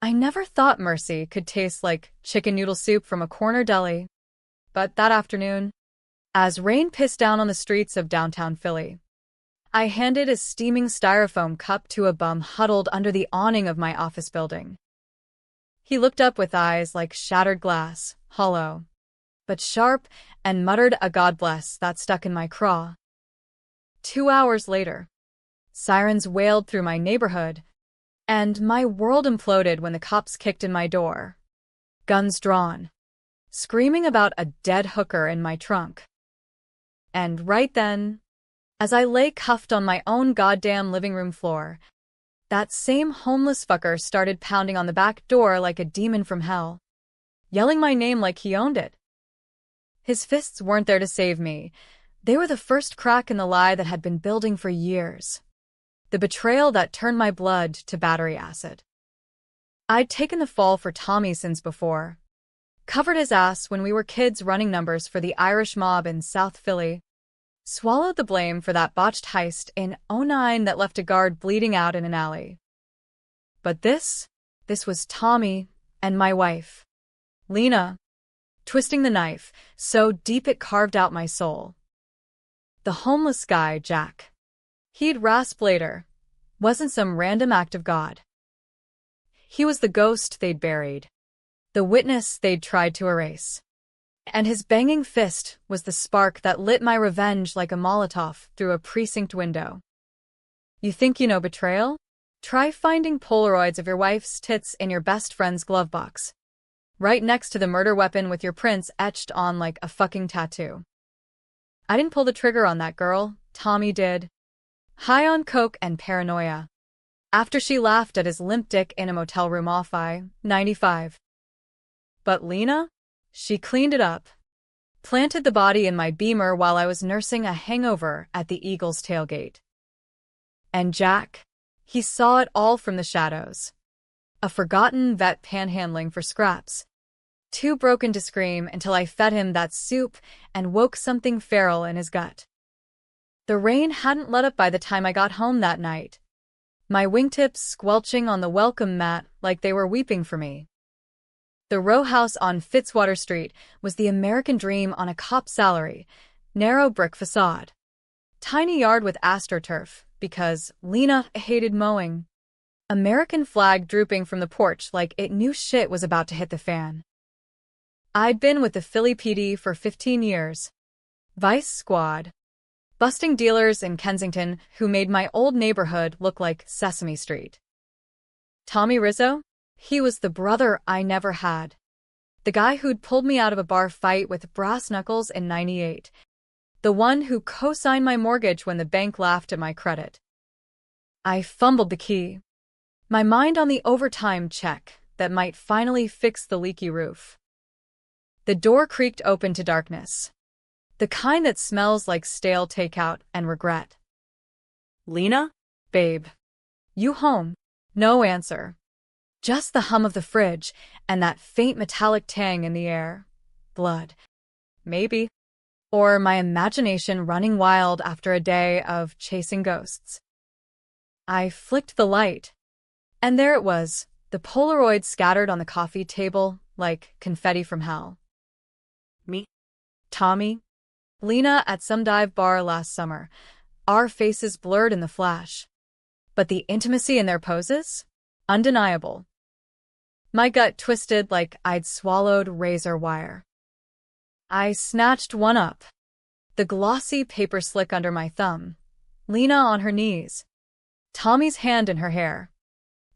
I never thought mercy could taste like chicken noodle soup from a corner deli. But that afternoon, as rain pissed down on the streets of downtown Philly, I handed a steaming styrofoam cup to a bum huddled under the awning of my office building. He looked up with eyes like shattered glass, hollow, but sharp, and muttered a God bless that stuck in my craw. 2 hours later, sirens wailed through my neighborhood, and my world imploded when the cops kicked in my door, guns drawn, screaming about a dead hooker in my trunk. And right then, as I lay cuffed on my own goddamn living room floor, that same homeless fucker started pounding on the back door like a demon from hell, yelling my name like he owned it. His fists weren't there to save me. They were the first crack in the lie that had been building for years. The betrayal that turned my blood to battery acid. I'd taken the fall for Tommy since before. Covered his ass when we were kids running numbers for the Irish mob in South Philly. Swallowed the blame for that botched heist in '09 that left a guard bleeding out in an alley. But this was Tommy and my wife, Lena, twisting the knife so deep it carved out my soul. The homeless guy, Jack. He'd rasp later. Wasn't some random act of God. He was the ghost they'd buried. The witness they'd tried to erase. And his banging fist was the spark that lit my revenge like a Molotov through a precinct window. You think you know betrayal? Try finding Polaroids of your wife's tits in your best friend's glove box, right next to the murder weapon with your prints etched on like a fucking tattoo. I didn't pull the trigger on that girl, Tommy did. High on coke and paranoia. After she laughed at his limp dick in a motel room off I-95. But Lena? She cleaned it up. Planted the body in my Beamer while I was nursing a hangover at the Eagles tailgate. And Jack? He saw it all from the shadows. A forgotten vet panhandling for scraps. Too broken to scream until I fed him that soup and woke something feral in his gut. The rain hadn't let up by the time I got home that night. My wingtips squelching on the welcome mat like they were weeping for me. The row house on Fitzwater Street was the American dream on a cop's salary, narrow brick facade. Tiny yard with astroturf, because Lena hated mowing. American flag drooping from the porch like it knew shit was about to hit the fan. I'd been with the Philly PD for 15 years. Vice Squad. Busting dealers in Kensington who made my old neighborhood look like Sesame Street. Tommy Rizzo? He was the brother I never had. The guy who'd pulled me out of a bar fight with brass knuckles in '98. The one who co-signed my mortgage when the bank laughed at my credit. I fumbled the key. My mind on the overtime check that might finally fix the leaky roof. The door creaked open to darkness. The kind that smells like stale takeout and regret. Lena? Babe. You home? No answer. Just the hum of the fridge and that faint metallic tang in the air. Blood. Maybe. Or my imagination running wild after a day of chasing ghosts. I flicked the light. And there it was, the Polaroid scattered on the coffee table like confetti from hell. Me. Tommy. Lena at some dive bar last summer. Our faces blurred in the flash. But the intimacy in their poses? Undeniable. My gut twisted like I'd swallowed razor wire. I snatched one up. The glossy paper slick under my thumb. Lena on her knees. Tommy's hand in her hair.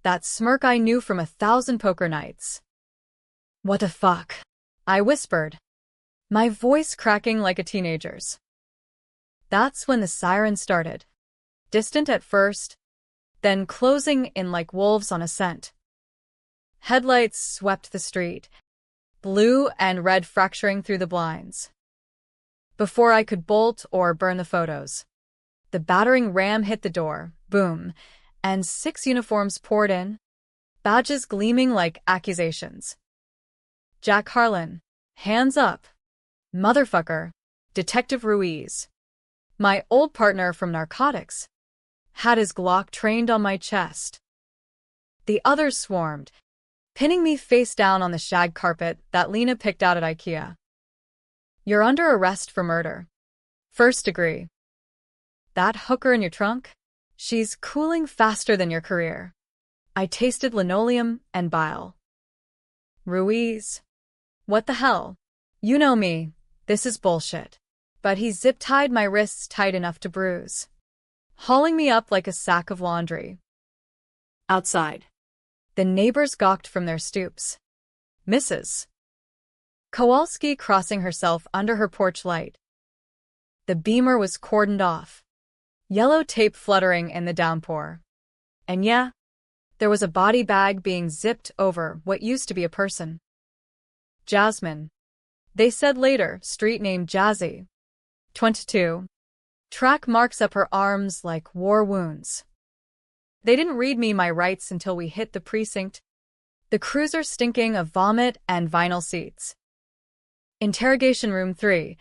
That smirk I knew from 1,000 poker nights. What the fuck? I whispered, my voice cracking like a teenager's. That's when the siren started. Distant at first, then closing in like wolves on a scent. Headlights swept the street, blue and red fracturing through the blinds. Before I could bolt or burn the photos, the battering ram hit the door, boom, and 6 uniforms poured in, badges gleaming like accusations. Jack Harlan, hands up. Motherfucker, Detective Ruiz. My old partner from narcotics. Had his Glock trained on my chest. The others swarmed, pinning me face down on the shag carpet that Lena picked out at IKEA. You're under arrest for murder. First degree. That hooker in your trunk? She's cooling faster than your career. I tasted linoleum and bile. Ruiz. What the hell? You know me, this is bullshit. But he zip-tied my wrists tight enough to bruise, hauling me up like a sack of laundry. Outside. The neighbors gawked from their stoops. Mrs. Kowalski crossing herself under her porch light. The beamer was cordoned off, yellow tape fluttering in the downpour. And yeah, there was a body bag being zipped over what used to be a person. Jasmine. They said later, street name Jazzy. 22. Track marks up her arms like war wounds. They didn't read me my rights until we hit the precinct. The cruiser stinking of vomit and vinyl seats. Interrogation room 3,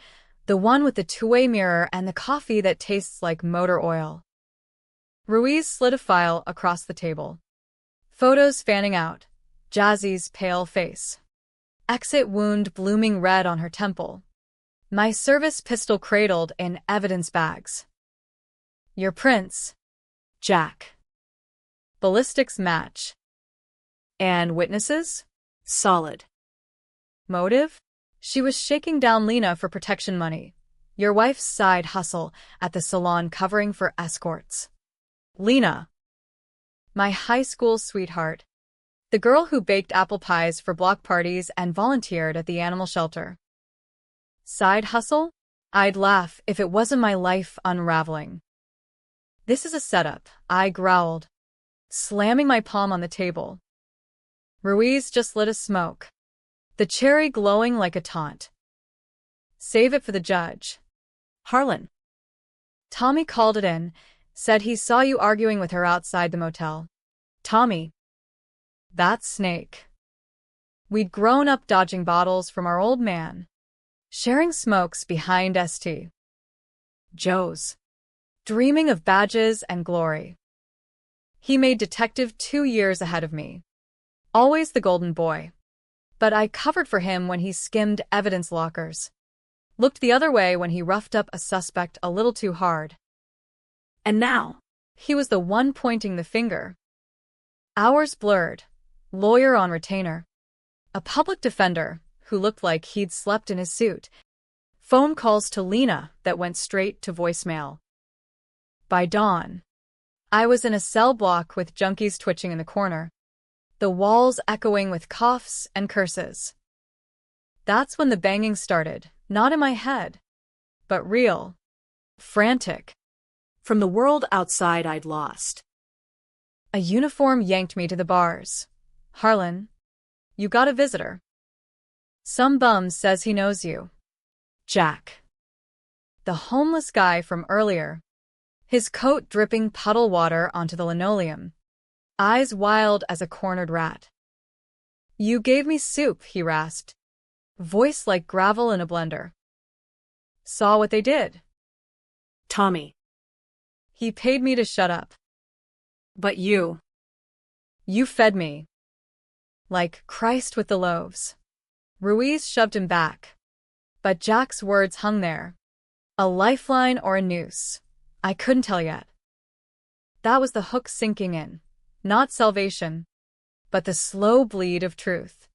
the one with the two-way mirror and the coffee that tastes like motor oil. Ruiz slid a file across the table. Photos fanning out. Jazzy's pale face. Exit wound blooming red on her temple. My service pistol cradled in evidence bags. Your prints. Jack. Ballistics match. And witnesses? Solid. Motive? She was shaking down Lena for protection money. Your wife's side hustle at the salon covering for escorts. Lena. My high school sweetheart. The girl who baked apple pies for block parties and volunteered at the animal shelter. Side hustle? I'd laugh if it wasn't my life unraveling. This is a setup, I growled, slamming my palm on the table. Ruiz just lit a smoke, the cherry glowing like a taunt. Save it for the judge. Harlan. Tommy called it in, said he saw you arguing with her outside the motel. Tommy. That snake. We'd grown up dodging bottles from our old man, sharing smokes behind St. Joe's, dreaming of badges and glory. He made detective 2 years ahead of me. Always the golden boy. But I covered for him when he skimmed evidence lockers. Looked the other way when he roughed up a suspect a little too hard. And now, he was the one pointing the finger. Hours blurred. Lawyer on retainer. A public defender who looked like he'd slept in his suit. Phone calls to Lena that went straight to voicemail. By dawn, I was in a cell block with junkies twitching in the corner, the walls echoing with coughs and curses. That's when the banging started, not in my head, but real, frantic, from the world outside I'd lost. A uniform yanked me to the bars. Harlan, you got a visitor. Some bum says he knows you. Jack. The homeless guy from earlier. His coat dripping puddle water onto the linoleum. Eyes wild as a cornered rat. You gave me soup, he rasped. Voice like gravel in a blender. Saw what they did. Tommy. He paid me to shut up. But you. You fed me. Like Christ with the loaves. Ruiz shoved him back. But Jack's words hung there. A lifeline or a noose. I couldn't tell yet. That was the hook sinking in. Not salvation, but the slow bleed of truth.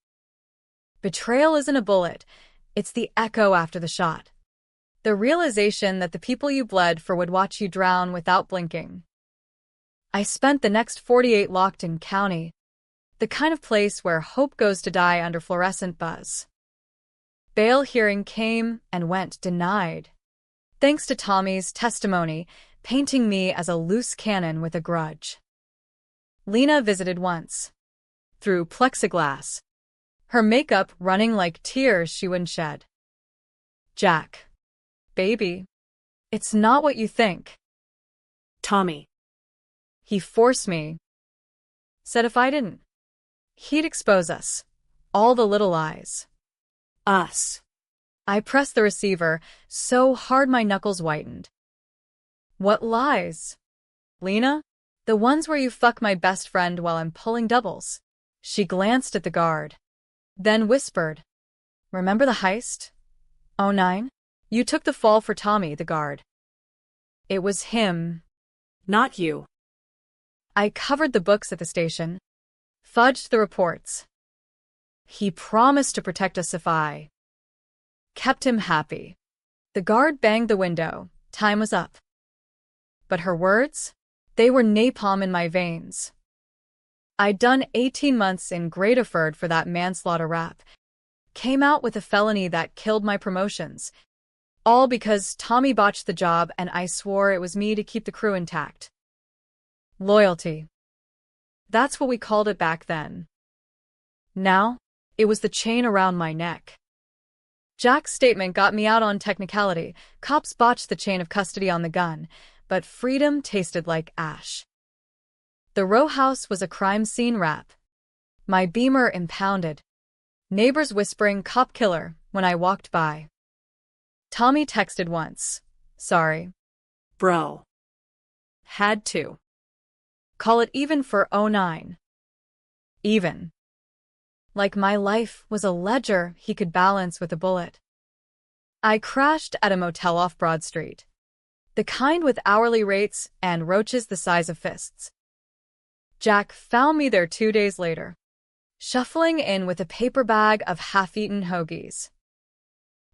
Betrayal isn't a bullet. It's the echo after the shot. The realization that the people you bled for would watch you drown without blinking. I spent the next 48 locked in county. The kind of place where hope goes to die under fluorescent buzz. Bail hearing came and went denied. Thanks to Tommy's testimony, painting me as a loose cannon with a grudge. Lena visited once. Through plexiglass. Her makeup running like tears she wouldn't shed. Jack. Baby. It's not what you think. Tommy. He forced me. Said if I didn't, he'd expose us. All the little lies. Us. I pressed the receiver so hard my knuckles whitened. What lies? Lena? The ones where you fuck my best friend while I'm pulling doubles. She glanced at the guard, then whispered, "Remember the heist? '09? You took the fall for Tommy, the guard." It was him. Not you. I covered the books at the station, fudged the reports. He promised to protect us if I kept him happy. The guard banged the window. Time was up. But her words? They were napalm in my veins. I'd done 18 months in Gradeford for that manslaughter rap. Came out with a felony that killed my promotions. All because Tommy botched the job and I swore it was me to keep the crew intact. Loyalty. That's what we called it back then. Now, it was the chain around my neck. Jack's statement got me out on technicality. Cops botched the chain of custody on the gun, but freedom tasted like ash. The row house was a crime scene rap. My Beamer impounded. Neighbors whispering "cop killer" when I walked by. Tommy texted once. Sorry. Bro. Had to. Call it even for '09. Even. Like my life was a ledger he could balance with a bullet. I crashed at a motel off Broad Street. The kind with hourly rates and roaches the size of fists. Jack found me there 2 days later, shuffling in with a paper bag of half-eaten hoagies.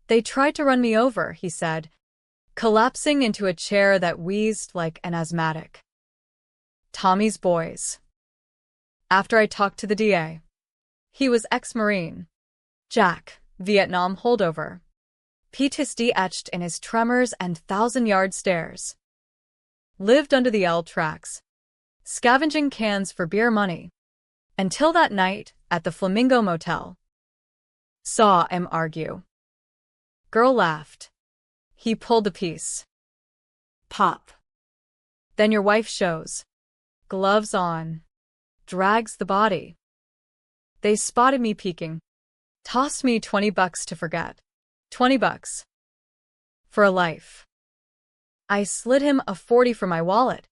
They tried to run me over, he said, collapsing into a chair that wheezed like an asthmatic. Tommy's boys. After I talked to the DA. He was ex-Marine. Jack, Vietnam holdover. PTSD etched in his tremors and thousand-yard stares. Lived under the L tracks, scavenging cans for beer money. Until that night at the Flamingo Motel. Saw him argue. Girl laughed. He pulled the piece. Pop. Then your wife shows. Gloves on. Drags the body. They spotted me peeking. Tossed me $20 to forget. $20. For a life. I slid him a 40 from my wallet.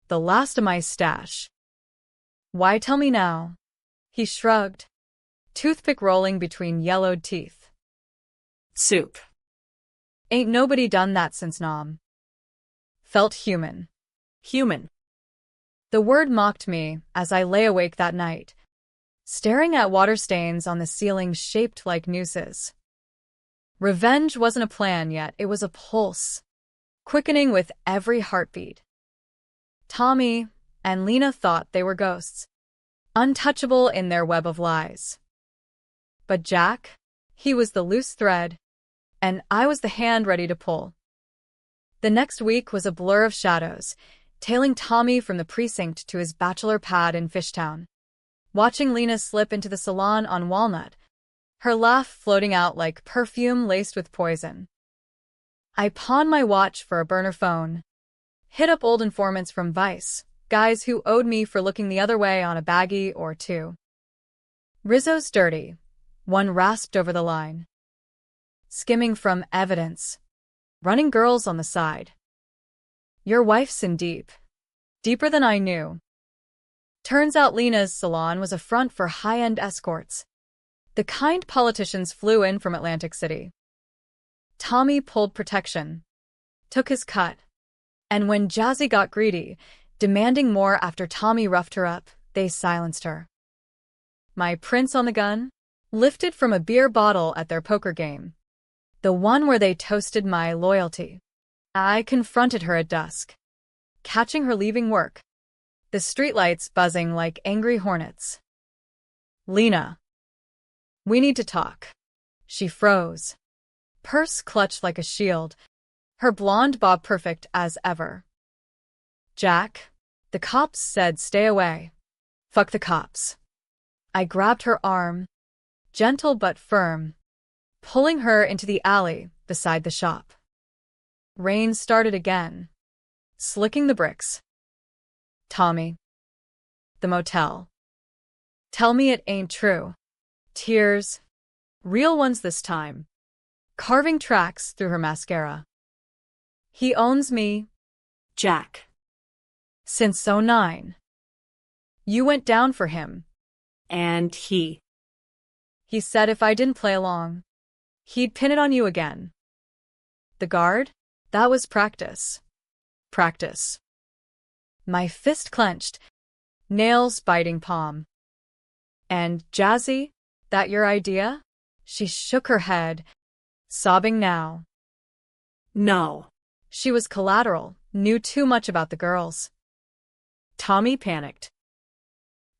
The last of my stash. Why tell me now? He shrugged. Toothpick rolling between yellowed teeth. Soup. Ain't nobody done that since Nam. Felt human. Human. The word mocked me as I lay awake that night, staring at water stains on the ceiling shaped like nooses. Revenge wasn't a plan yet, it was a pulse, quickening with every heartbeat. Tommy and Lena thought they were ghosts, untouchable in their web of lies. But Jack, he was the loose thread, and I was the hand ready to pull. The next week was a blur of shadows, tailing Tommy from the precinct to his bachelor pad in Fishtown. Watching Lena slip into the salon on Walnut, her laugh floating out like perfume laced with poison. I pawned my watch for a burner phone. Hit up old informants from Vice, guys who owed me for looking the other way on a baggie or two. Rizzo's dirty. One rasped over the line. Skimming from evidence. Running girls on the side. Your wife's in deep. Deeper than I knew. Turns out Lena's salon was a front for high-end escorts. The kind politicians flew in from Atlantic City. Tommy pulled protection. Took his cut. And when Jazzy got greedy, demanding more after Tommy roughed her up, they silenced her. My prints on the gun? Lifted from a beer bottle at their poker game. The one where they toasted my loyalty. I confronted her at dusk, catching her leaving work, the streetlights buzzing like angry hornets. Lena. We need to talk. She froze. Purse clutched like a shield, her blonde bob perfect as ever. Jack, the cops said stay away. Fuck the cops. I grabbed her arm, gentle but firm, pulling her into the alley beside the shop. Rain started again, slicking the bricks. Tommy. The motel. Tell me it ain't true. Tears. Real ones this time. Carving tracks through her mascara. He owns me. Jack. Since '09. You went down for him. And he said if I didn't play along, he'd pin it on you again. The guard? That was practice. Practice. My fist clenched, nails biting palm. And Jazzy, that your idea? She shook her head, sobbing now. No. She was collateral, knew too much about the girls. Tommy panicked.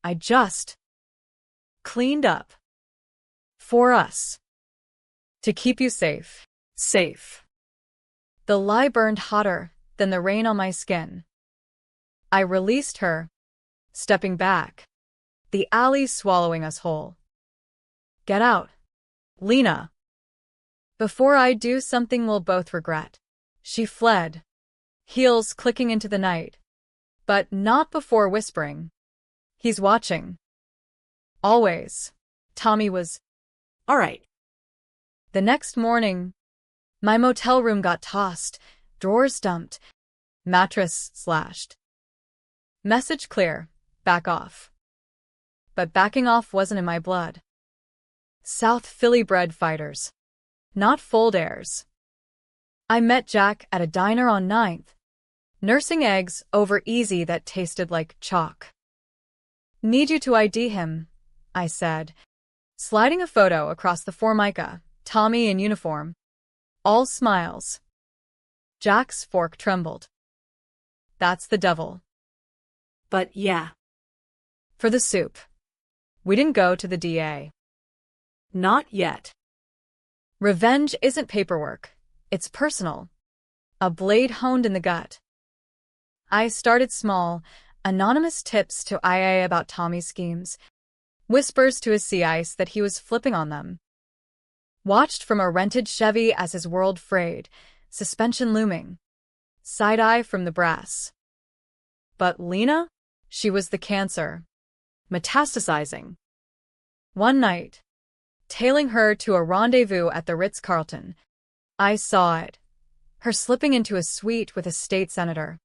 I just cleaned up. For us. To keep you safe. Safe. The lie burned hotter than the rain on my skin. I released her, stepping back, the alley swallowing us whole. Get out, Lena. Before I do something we'll both regret. She fled, heels clicking into the night, but not before whispering. He's watching. Always. Tommy was. All right. The next morning, my motel room got tossed, drawers dumped, mattress slashed. Message clear, back off. But backing off wasn't in my blood. South Philly bred fighters, not foldares. I met Jack at a diner on 9th, nursing eggs over easy that tasted like chalk. Need you to ID him, I said, sliding a photo across the Formica, Tommy in uniform. All smiles. Jack's fork trembled. That's the devil. But yeah. For the soup. We didn't go to the DA. Not yet. Revenge isn't paperwork. It's personal. A blade honed in the gut. I started small, anonymous tips to IA about Tommy's schemes, whispers to his sea ice that he was flipping on them. Watched from a rented Chevy as his world frayed, suspension looming. Side-eye from the brass. But Lena? She was the cancer. Metastasizing. One night, tailing her to a rendezvous at the Ritz-Carlton, I saw it. Her slipping into a suite with a state senator.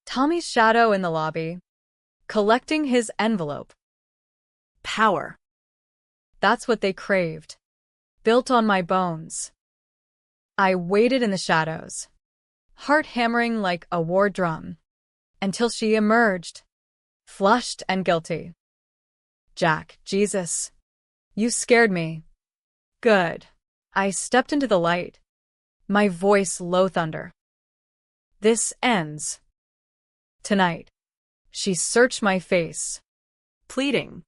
Tommy's shadow in the lobby. Collecting his envelope. Power. That's what they craved. Built on my bones. I waited in the shadows, heart hammering like a war drum, until she emerged, flushed and guilty. Jack, Jesus. You scared me. Good. I stepped into the light, my voice low thunder. This ends. Tonight. She searched my face, Pleading.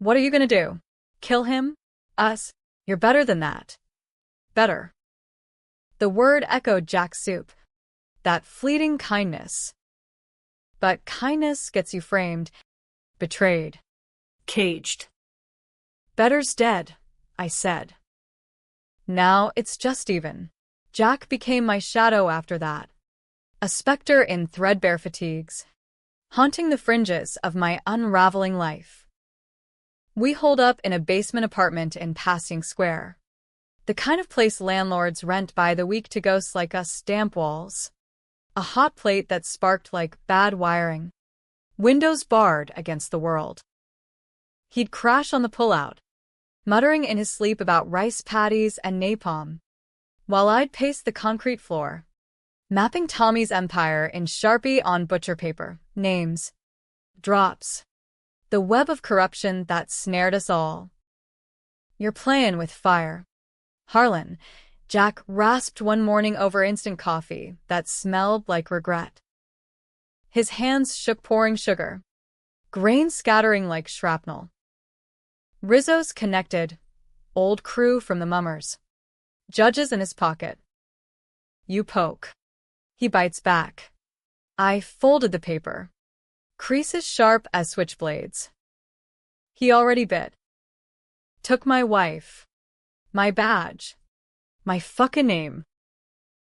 What are you gonna do? Kill him? Us? You're better than that. Better. The word echoed Jack's soup. That fleeting kindness. But kindness gets you framed, betrayed. Caged. Better's dead, I said. Now it's just even. Jack became my shadow after that. A specter in threadbare fatigues, haunting the fringes of my unraveling life. We holed up in a basement apartment in Passing Square. The kind of place landlords rent by the week to ghosts like us. Damp walls. A hot plate that sparked like bad wiring. Windows barred against the world. He'd crash on the pullout, muttering in his sleep about rice patties and napalm, while I'd pace the concrete floor, mapping Tommy's empire in Sharpie on butcher paper. Names. Drops. The web of corruption that snared us all. You're playing with fire. Harlan, Jack rasped one morning over instant coffee that smelled like regret. His hands shook, pouring sugar, grain scattering like shrapnel. Rizzo's connected, old crew from the Mummers. Judges in his pocket. You poke. He bites back. I folded the paper. Creases sharp as switchblades. He already bit. Took my wife. My badge. My fucking name.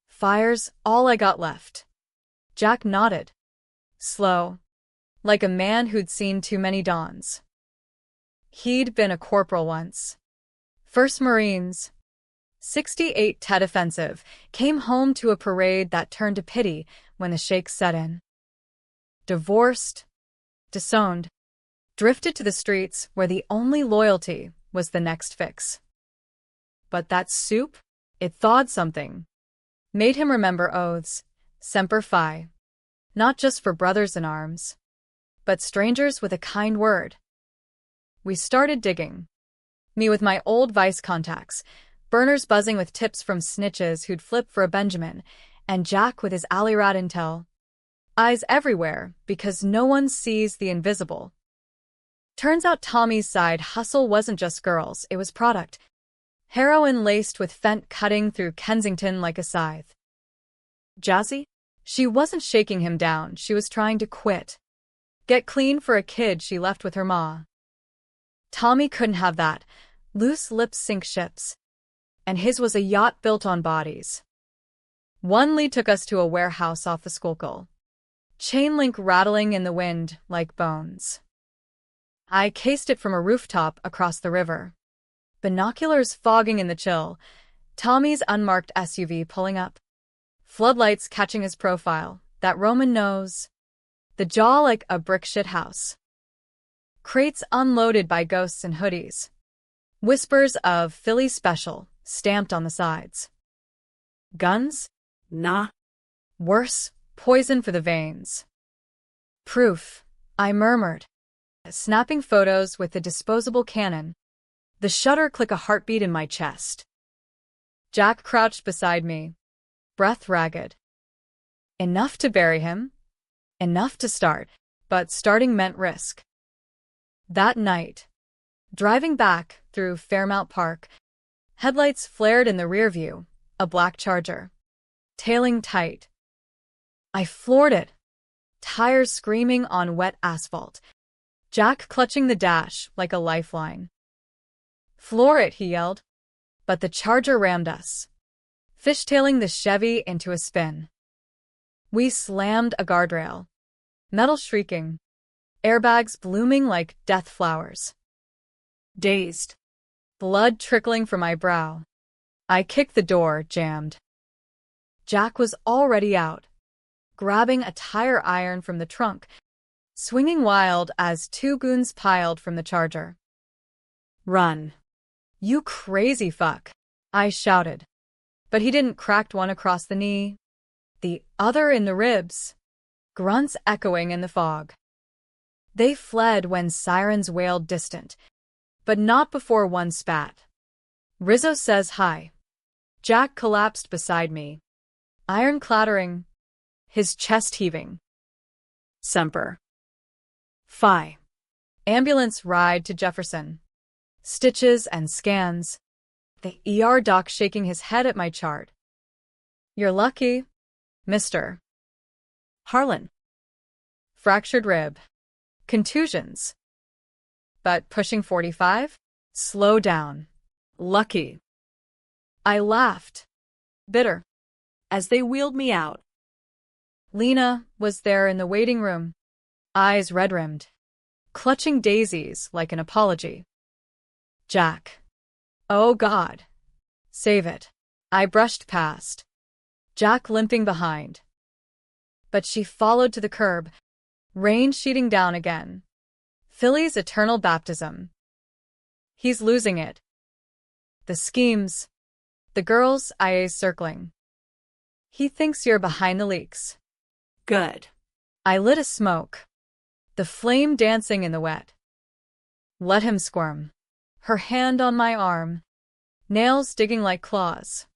Fire's all I got left. Jack nodded. Slow. Like a man who'd seen too many dawns. He'd been a corporal once. 1st Marines. 68 Tet Offensive. Came home to a parade that turned to pity when the shakes set in. Divorced. Disowned. drifted to the streets where the only loyalty was the next fix. But that soup? It thawed something. Made him remember oaths, semper fi. Not just for brothers in arms, but strangers with a kind word. We started digging. Me with my old Vice contacts, burners buzzing with tips from snitches who'd flip for a Benjamin, and Jack with his alley rat intel. Eyes everywhere, because no one sees the invisible. Turns out Tommy's side hustle wasn't just girls, it was product. Heroin laced with fent cutting through Kensington like a scythe. Jazzy? She wasn't shaking him down, she was trying to quit. Get clean for a kid she left with her ma. Tommy couldn't have that. Loose lips sink ships. And his was a yacht built on bodies. One lead took us to a warehouse off the Schuylkill. Chain link rattling in the wind like bones. I cased it from a rooftop across the river. Binoculars fogging in the chill. Tommy's unmarked SUV pulling up. Floodlights catching his profile. That Roman nose. The jaw like a brick shithouse. Crates unloaded by ghosts in hoodies. Whispers of Philly Special stamped on the sides. Guns? Nah. Worse, poison for the veins. Proof, I murmured. Snapping photos with the disposable cannon. The shutter click a heartbeat in my chest. Jack crouched beside me, breath ragged. Enough to bury him. Enough to start, but starting meant risk. That night, driving back through Fairmount Park, headlights flared in the rearview, a black Charger. Tailing tight. I floored it, tires screaming on wet asphalt, Jack clutching the dash like a lifeline. Floor it, he yelled. But the Charger rammed us, fishtailing the Chevy into a spin. We slammed a guardrail, metal shrieking, airbags blooming like death flowers. Dazed, blood trickling from my brow, I kicked the door, jammed. Jack was already out, grabbing a tire iron from the trunk, swinging wild as two goons piled from the Charger. Run. You crazy fuck, I shouted. But he didn't. Cracked one across the knee, the other in the ribs, grunts echoing in the fog. They fled when sirens wailed distant, but not before one spat. Rizzo says hi. Jack collapsed beside me, iron clattering, his chest heaving. Semper Fi. Ambulance ride to Jefferson. Stitches and scans. The ER doc shaking his head at my chart. You're lucky, Mr. Harlan. Fractured rib. Contusions. But pushing 45? Slow down. Lucky. I laughed. Bitter. As they wheeled me out. Lena was there in the waiting room, eyes red-rimmed, clutching daisies like an apology. Jack. Oh God. Save it. I brushed past, Jack limping behind. But she followed to the curb, rain sheeting down again. Philly's eternal baptism. He's losing it. The schemes. The girls' IAs circling. He thinks you're behind the leaks. Good. I lit a smoke, the flame dancing in the wet. Let him squirm. Her hand on my arm, nails digging like claws.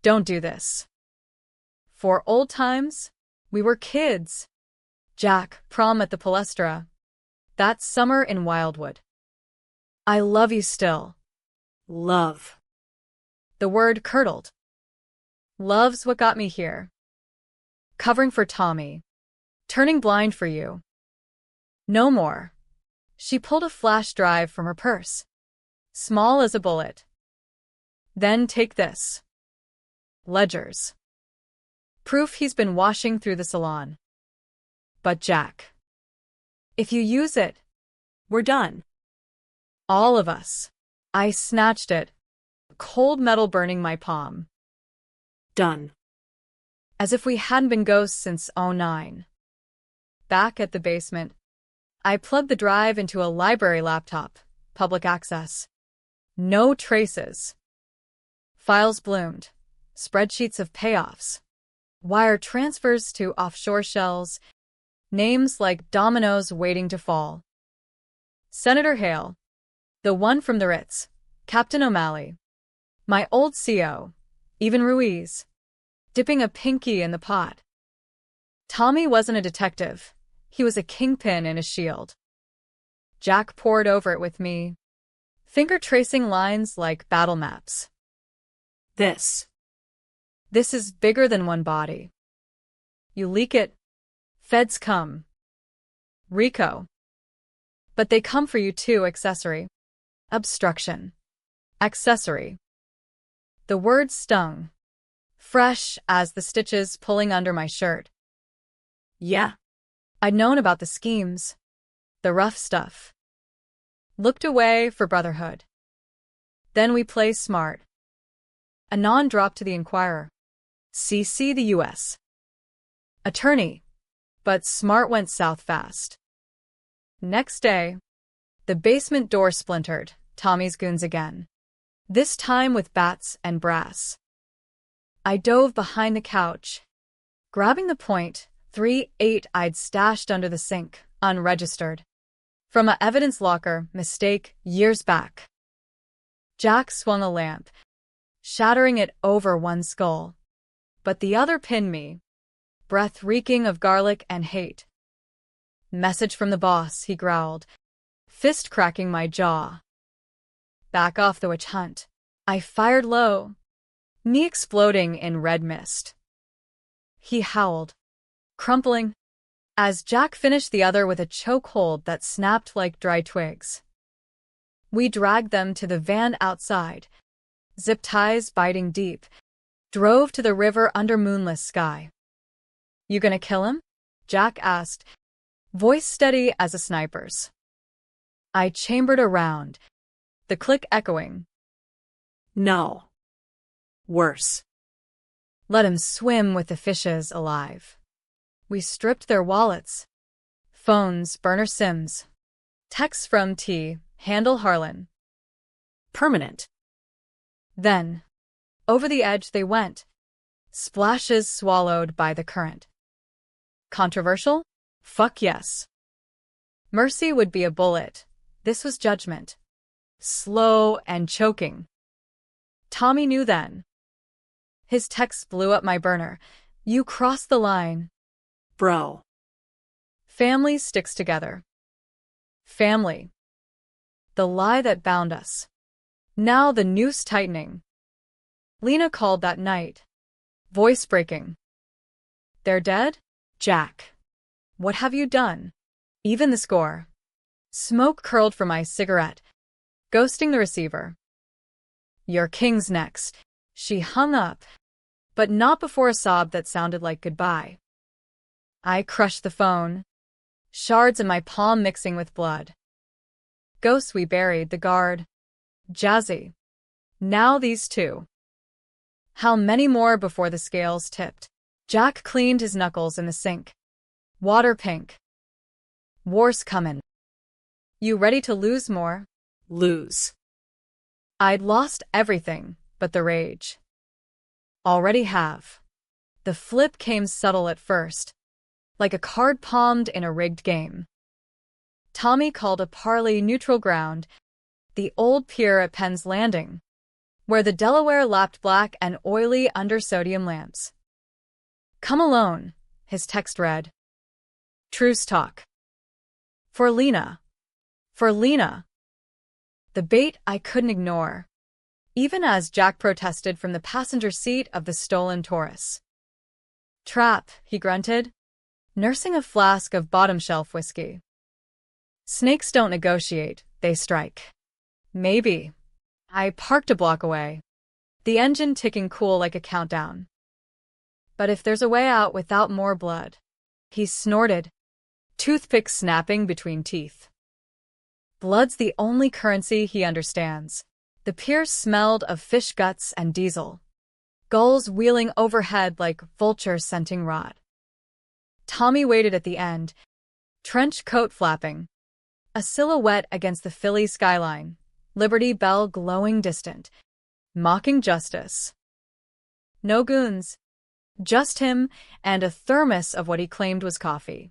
Don't do this. For old times, we were kids. Jack, prom at the Palestra. That summer in Wildwood. I love you still. Love. The word curdled. Love's what got me here. Covering for Tommy. Turning blind for you. No more. She pulled a flash drive from her purse. Small as a bullet. Then take this. Ledgers. Proof he's been washing through the salon. But Jack. If you use it, We're done. all of us. I snatched it, cold metal burning my palm. Done. As if we hadn't been ghosts since '09. Back at the basement, I plugged the drive into a library laptop, public access. No traces. Files bloomed, spreadsheets of payoffs, wire transfers to offshore shells, names like dominoes waiting to fall. Senator Hale, the one from the Ritz, Captain O'Malley, my old CO, even Ruiz, dipping a pinky in the pot. Tommy wasn't a detective. He was a kingpin in a shield. Jack pored over it with me, finger tracing lines like battle maps. This. This is bigger than one body. You leak it, feds come. Rico. But they come for you too, accessory. Obstruction. Accessory. The word stung, fresh as the stitches pulling under my shirt. Yeah. I'd known about the schemes, the rough stuff. Looked away for brotherhood. Then we play smart. Anon dropped to the Inquirer. CC the U.S. Attorney. But smart went south fast. Next day, the basement door splintered, Tommy's goons again. This time with bats and brass. I dove behind the couch, grabbing the .38 I'd stashed under the sink, unregistered. From a evidence locker, mistake, years back. Jack swung a lamp, shattering it over one skull. But the other pinned me, breath reeking of garlic and hate. Message from the boss, he growled, fist cracking my jaw. Back off the witch hunt. I fired low, knee exploding in red mist. He howled, crumpling, as Jack finished the other with a chokehold that snapped like dry twigs. We dragged them to the van outside, zip ties biting deep, drove to the river under moonless sky. You gonna kill him? Jack asked, voice steady as a sniper's. I chambered around, the click echoing. No. Worse. Let him swim with the fishes alive. We stripped their wallets, phones, burner sims, texts from T. Handle Harlan. Permanent. Then, over the edge they went, splashes swallowed by the current. Controversial? Fuck yes. Mercy would be a bullet. This was judgment. Slow and choking. Tommy knew then. His text blew up my burner. You crossed the line. Bro. Family sticks together. Family. The lie that bound us. Now the noose tightening. Lena called that night. Voice breaking. They're dead? Jack. What have you done? Even the score. Smoke curled from my cigarette, ghosting the receiver. Your king's next. She hung up, but not before a sob that sounded like goodbye. I crushed the phone, shards in my palm mixing with blood. Ghosts we buried, the guard. Jazzy. Now these two. How many more before the scales tipped? Jack cleaned his knuckles in the sink. Water pink. War's comin'. You ready to lose more? Lose. I'd lost everything but the rage. Already have. The flip came subtle at first, like a card palmed in a rigged game. Tommy called a parley neutral ground, the old pier at Penn's Landing, where the Delaware lapped black and oily under sodium lamps. Come alone, his text read. Truce talk. For Lena. For Lena. The bait I couldn't ignore, even as Jack protested from the passenger seat of the stolen Taurus. Trap, he grunted, nursing a flask of bottom-shelf whiskey. Snakes don't negotiate, they strike. Maybe. I parked a block away, the engine ticking cool like a countdown. But if there's a way out without more blood, he snorted, toothpick snapping between teeth. Blood's the only currency he understands. The pier smelled of fish guts and diesel, gulls wheeling overhead like vultures scenting rot. Tommy waited at the end, trench coat flapping, a silhouette against the Philly skyline, Liberty Bell glowing distant, mocking justice. No goons. Just him and a thermos of what he claimed was coffee.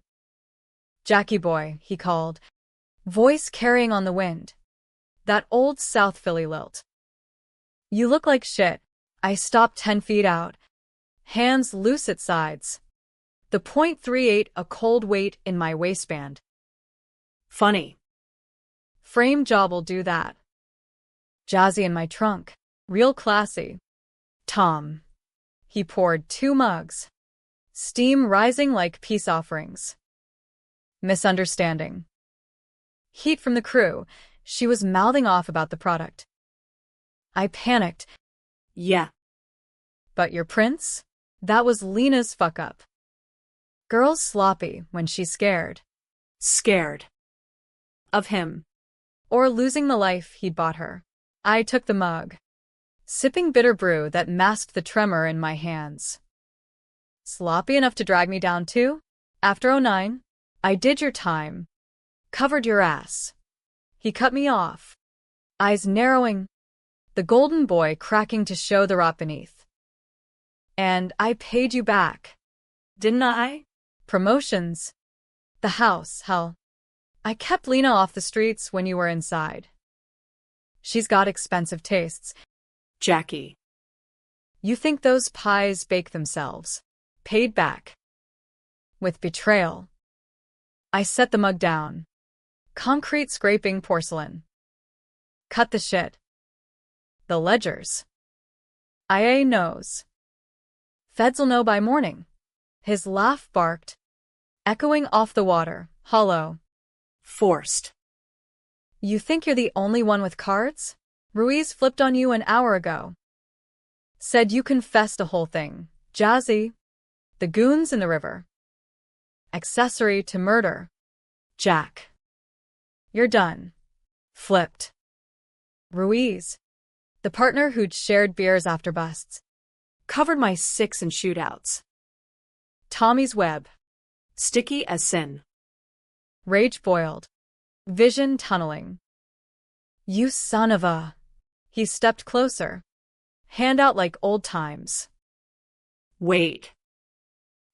"Jackie boy," he called, voice carrying on the wind. That old South Philly lilt. "You look like shit." I stopped 10 feet out, hands loose at sides. The .38 a cold weight in my waistband. Funny. Frame job'll do that. Jazzy in my trunk. Real classy. Tom. He poured 2 mugs. Steam rising like peace offerings. Misunderstanding. Heat from the crew. She was mouthing off about the product. I panicked. Yeah. But your prince? That was Lena's fuck-up. Girl's sloppy when she's scared. Scared. Of him. Or losing the life he'd bought her. I took the mug, sipping bitter brew that masked the tremor in my hands. Sloppy enough to drag me down too? After '09? I did your time. Covered your ass. He cut me off. Eyes narrowing. The golden boy cracking to show the rot beneath. And I paid you back. Didn't I? Promotions. The house, hell. I kept Lena off the streets when you were inside. She's got expensive tastes. Jackie. You think those pies bake themselves? Paid back. With betrayal. I set the mug down. Concrete scraping porcelain. Cut the shit. The ledgers. IA knows. Feds'll know by morning. His laugh barked, echoing off the water, hollow. Forced. You think you're the only one with cards? Ruiz flipped on you an hour ago. Said you confessed the whole thing. Jazzy. The goons in the river. Accessory to murder. Jack. You're done. Flipped. Ruiz. The partner who'd shared beers after busts. Covered my 6 in shootouts. Tommy's web. Sticky as sin. Rage boiled. Vision tunneling. You son of a. He stepped closer. Hand out like old times. Wait.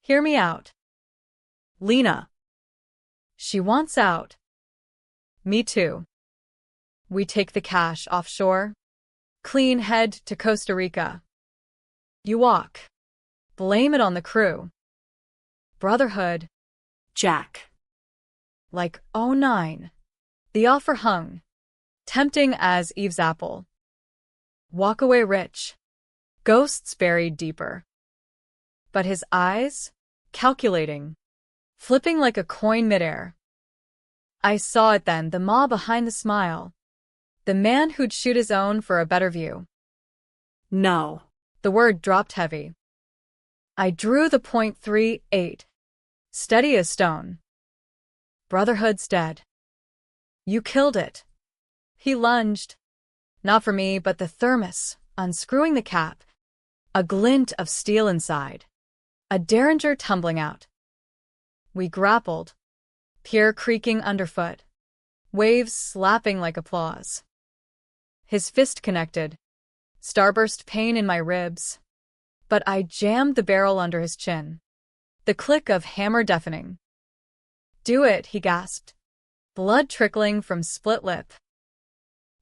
Hear me out. Lena. She wants out. Me too. We take the cash offshore. Clean head to Costa Rica. You walk. Blame it on the crew. Brotherhood. Jack. Like '09. The offer hung. Tempting as Eve's apple. Walk away rich. Ghosts buried deeper. But his eyes? Calculating. Flipping like a coin midair. I saw it then, the maw behind the smile. The man who'd shoot his own for a better view. No. The word dropped heavy. I drew the .38. Steady as stone. Brotherhood's dead. You killed it. He lunged. Not for me, but the thermos, unscrewing the cap. A glint of steel inside. A derringer tumbling out. We grappled. Pier creaking underfoot. Waves slapping like applause. His fist connected. Starburst pain in my ribs. But I jammed the barrel under his chin. The click of hammer deafening. Do it, he gasped. Blood trickling from split lip.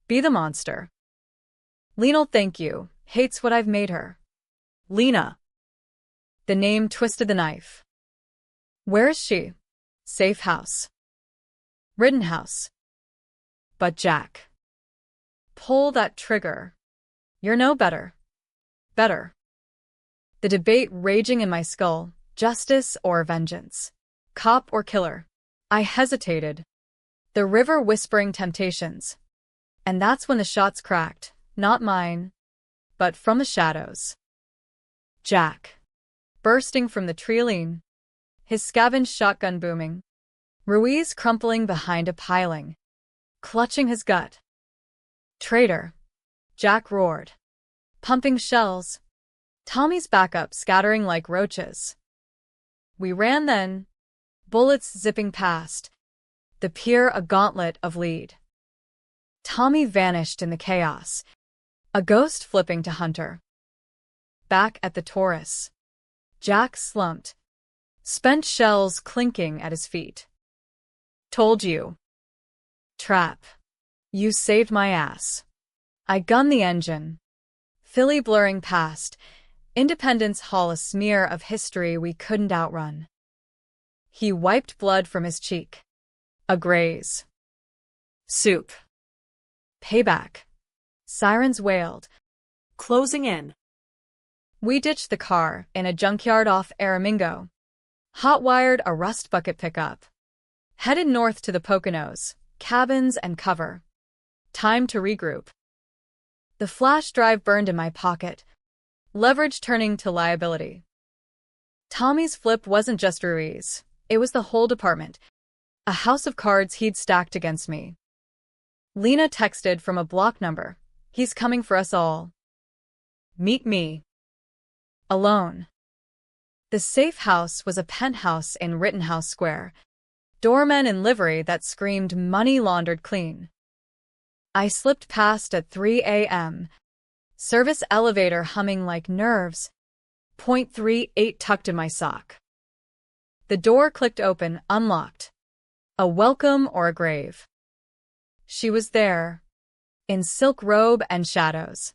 Be the monster. Lena'll thank you. Hates what I've made her. Lena. The name twisted the knife. Where is she? Safe house. Rittenhouse. But Jack. Pull that trigger. You're no better. Better. The debate raging in my skull, justice or vengeance. Cop or killer. I hesitated. The river whispering temptations. And that's when the shots cracked, not mine, but from the shadows. Jack. Bursting from the tree, his scavenged shotgun booming. Ruiz crumpling behind a piling, clutching his gut. Traitor. Jack roared. Pumping shells. Tommy's backup scattering like roaches. We ran then, bullets zipping past. the pier a gauntlet of lead. Tommy vanished in the chaos, a ghost flipping to Hunter. Back at the Taurus, Jack slumped, spent shells clinking at his feet. Told you. Trap. You saved my ass. I gunned the engine. Philly blurring past, Independence Hall a smear of history we couldn't outrun. He wiped blood from his cheek. A graze. Soup. Payback. Sirens wailed. Closing in. We ditched the car in a junkyard off Aramingo. Hot-wired a rust bucket pickup. Headed north to the Poconos, cabins and cover. Time to regroup. The flash drive burned in my pocket, leverage turning to liability. Tommy's flip wasn't just Ruiz, it was the whole department, a house of cards he'd stacked against me. Lena texted from a block number. He's coming for us all. Meet me. Alone. The safe house was a penthouse in Rittenhouse Square, doormen in livery that screamed money laundered clean. I slipped past at 3 a.m., service elevator humming like nerves, .38 tucked in my sock. The door clicked open, unlocked. A welcome or a grave. She was there, in silk robe and shadows,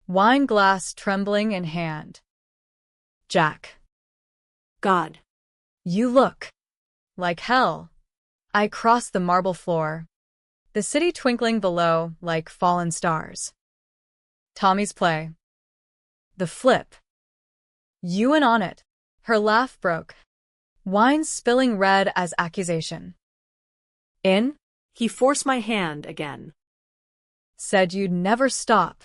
wine glass trembling in hand. Jack. God. You look like hell. I crossed the marble floor, the city twinkling below like fallen stars. Tommy's play. The flip. You in on it. Her laugh broke, wine spilling red as accusation. In? He forced my hand again. Said you'd never stop,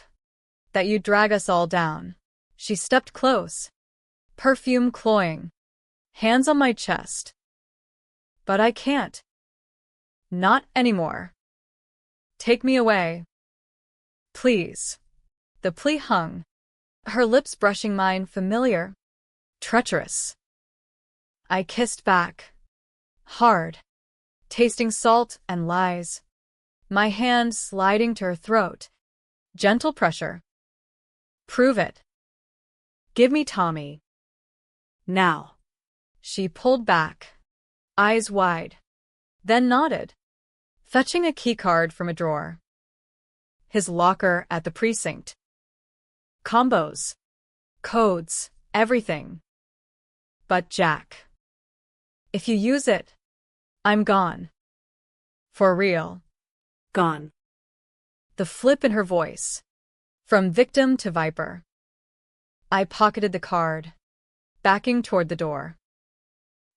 that you'd drag us all down. She stepped close, perfume cloying, hands on my chest. But I can't. Not anymore. Take me away. Please. The plea hung, her lips brushing mine familiar, treacherous. I kissed back. Hard. Tasting salt and lies. My hand sliding to her throat. Gentle pressure. Prove it. Give me Tommy. Now. She pulled back, eyes wide, then nodded, fetching a keycard from a drawer. His locker at the precinct. Combos. Codes. Everything. But Jack. If you use it, I'm gone. For real. Gone. The flip in her voice. From victim to viper. I pocketed the card, backing toward the door.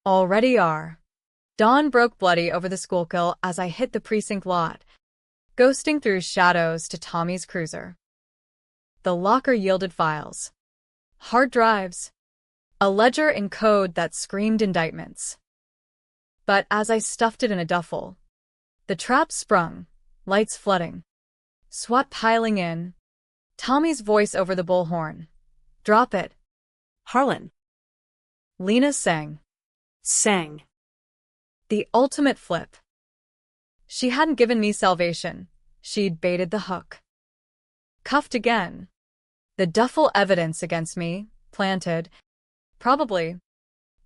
Already are. Dawn broke bloody over the Schuylkill as I hit the precinct lot, ghosting through shadows to Tommy's cruiser. The locker yielded files. Hard drives. A ledger in code that screamed indictments. But as I stuffed it in a duffel, the trap sprung, lights flooding. SWAT piling in. Tommy's voice over the bullhorn. Drop it. Harlan. Lena sang. Sang. The ultimate flip. She hadn't given me salvation. She'd baited the hook. Cuffed again. The duffel evidence against me, planted, probably,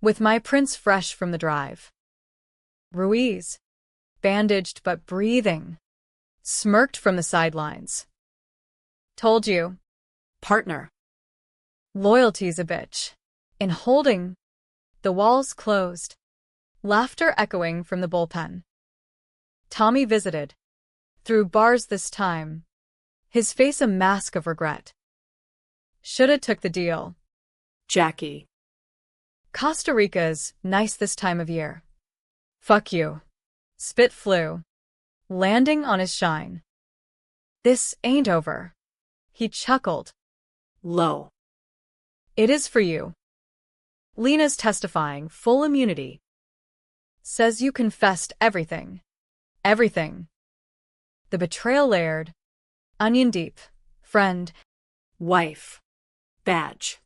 with my prints fresh from the drive. Ruiz, bandaged but breathing, smirked from the sidelines. Told you. Partner. Loyalty's a bitch. In holding, the walls closed, laughter echoing from the bullpen. Tommy visited, through bars this time, his face a mask of regret. Shoulda took the deal. Jackie. Costa Rica's nice this time of year. Fuck you. Spit flew, landing on his shine. This ain't over. He chuckled. Low. It is for you. Lena's testifying full immunity. Says you confessed everything. Everything. The betrayal layered. Onion deep. Friend. Wife. Badge.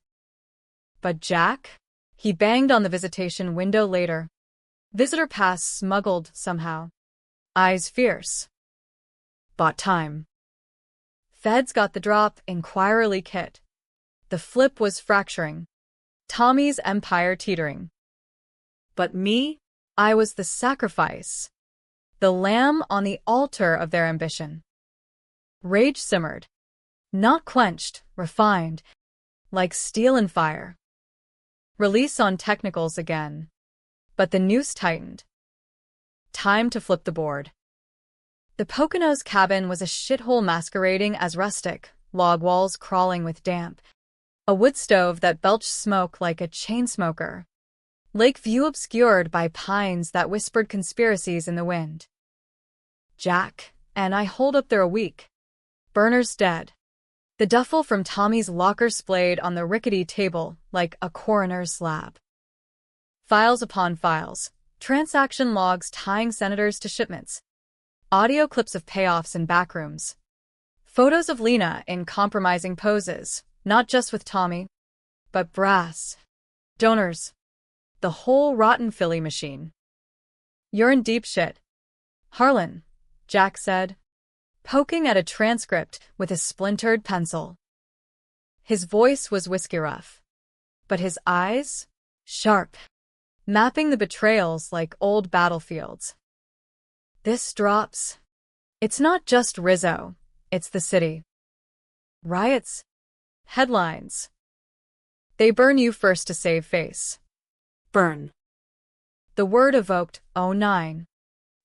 But Jack? He banged on the visitation window later. Visitor pass smuggled somehow. eyes fierce. Bought time. Feds got the drop, inquiry kit. The flip was fracturing. Tommy's empire teetering. But me? I was the sacrifice. The lamb on the altar of their ambition. Rage simmered. Not quenched, refined. Like steel and fire. Release on technicals again. But the noose tightened. Time to flip the board. The Poconos cabin was a shithole masquerading as rustic, log walls crawling with damp. A wood stove that belched smoke like a chain smoker. Lake view obscured by pines that whispered conspiracies in the wind. Jack and I holed up there a week. Burners dead. The duffel from Tommy's locker splayed on the rickety table like a coroner's slab. Files upon files, transaction logs tying senators to shipments, audio clips of payoffs in backrooms, photos of Lena in compromising poses, not just with Tommy, but brass, donors, the whole rotten Philly machine. You're in deep shit, Harlan, Jack said, poking at a transcript with a splintered pencil. His voice was whiskey rough, but his eyes, sharp, mapping the betrayals like old battlefields. This drops. It's not just Rizzo, it's the city. Riots. Headlines. They burn you first to save face. Burn. The word evoked, oh nine.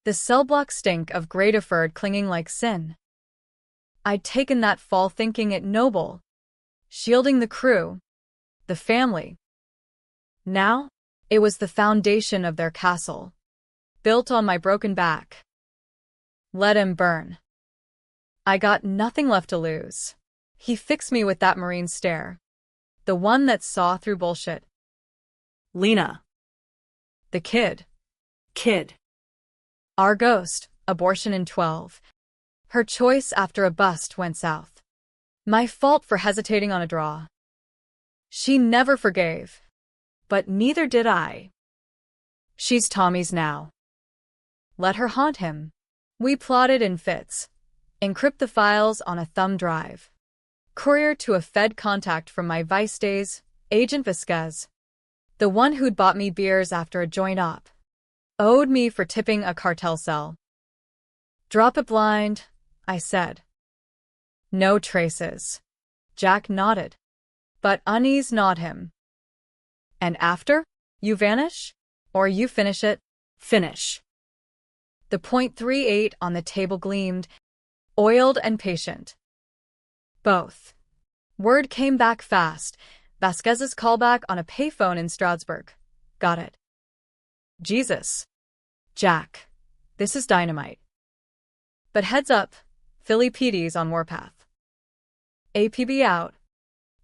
The cell block stink of grey deferred clinging like sin. I'd taken that fall thinking it noble. Shielding the crew. The family. Now, it was the foundation of their castle. Built on my broken back. Let him burn. I got nothing left to lose. He fixed me with that marine stare. The one that saw through bullshit. Lena. The kid. Kid. Our ghost, abortion in 12. Her choice after a bust went south. My fault for hesitating on a draw. She never forgave. But neither did I. She's Tommy's now. Let her haunt him. We plotted in fits. Encrypt the files on a thumb drive. Courier to a Fed contact from my vice days, Agent Vasquez. The one who'd bought me beers after a joint op. Owed me for tipping a cartel cell. Drop it blind, I said. No traces. Jack nodded. But unease gnawed him. And after? You vanish? Or you finish it? Finish. The .38 on the table gleamed, oiled and patient. Both. Word came back fast. Vasquez's callback on a payphone in Stroudsburg. Got it. Jesus. Jack. This is dynamite. But heads up, Philly PD's on warpath. APB out.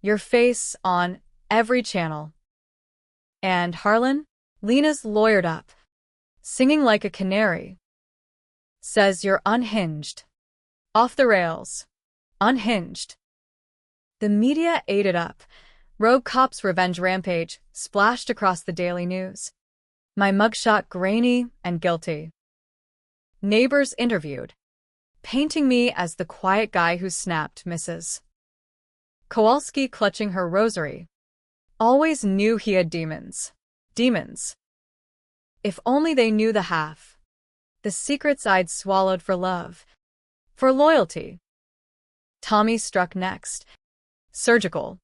Your face on every channel. And Harlan? Lena's lawyered up. Singing like a canary. Says you're unhinged. Off the rails. Unhinged. The media ate it up. Rogue Cop's revenge rampage splashed across the daily news. My mugshot grainy and guilty. Neighbors interviewed, painting me as the quiet guy who snapped Mrs. Kowalski clutching her rosary. Always knew he had demons. Demons. If only they knew the half. The secrets I'd swallowed for love. For loyalty. Tommy struck next. Surgical.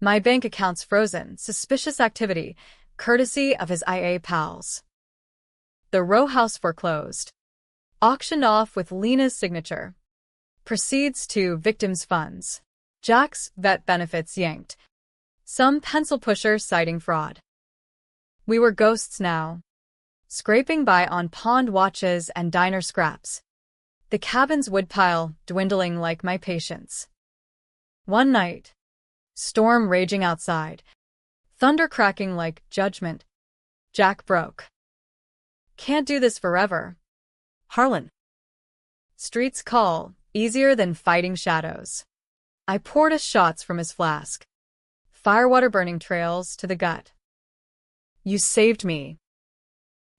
My bank account's frozen. Suspicious activity. Courtesy of his IA pals. The row house foreclosed. Auctioned off with Lena's signature. Proceeds to victims' funds. Jack's vet benefits yanked. Some pencil pusher citing fraud. We were ghosts now. Scraping by on pond watches and diner scraps. The cabin's woodpile dwindling like my patience. One night. Storm raging outside. Thunder cracking like judgment. Jack broke. Can't do this forever. Harlan. Streets call, easier than fighting shadows. I poured us shots from his flask. Firewater burning trails to the gut. You saved me.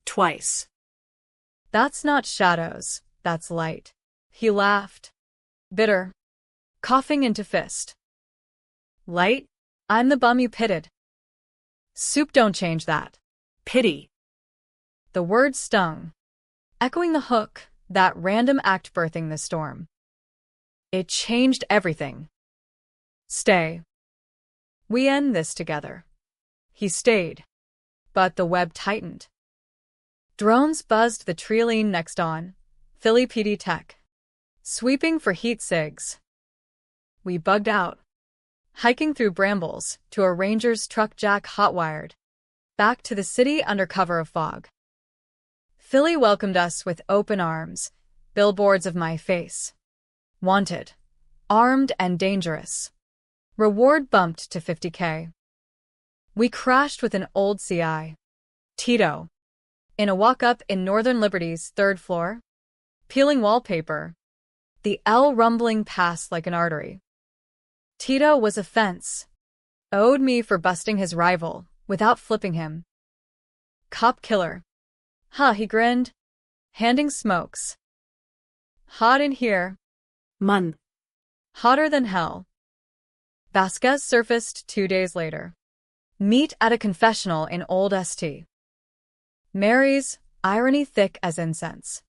Twice. That's not shadows, that's light. He laughed. Bitter. Coughing into fist. Light? I'm the bum you pitted. Soup don't change that. Pity. The word stung, echoing the hook, that random act birthing the storm. It changed everything. Stay. We end this together. He stayed, but the web tightened. Drones buzzed the trilene next on, Philly PD Tech, sweeping for heat sigs. We bugged out, hiking through brambles to a ranger's truck Jack hot-wired, back to the city under cover of fog. Philly welcomed us with open arms, billboards of my face. Wanted, armed and dangerous. Reward bumped to 50K. We crashed with an old CI, Tito, in a walk-up in Northern Liberty's third floor, peeling wallpaper, the L rumbling past like an artery. Tito was a fence, owed me for busting his rival without flipping him. Cop killer. Huh, he grinned, handing smokes. Hot in here. Mun. Hotter than hell. Vasquez surfaced 2 days later. Meet at a confessional in Old St. Mary's, irony thick as incense.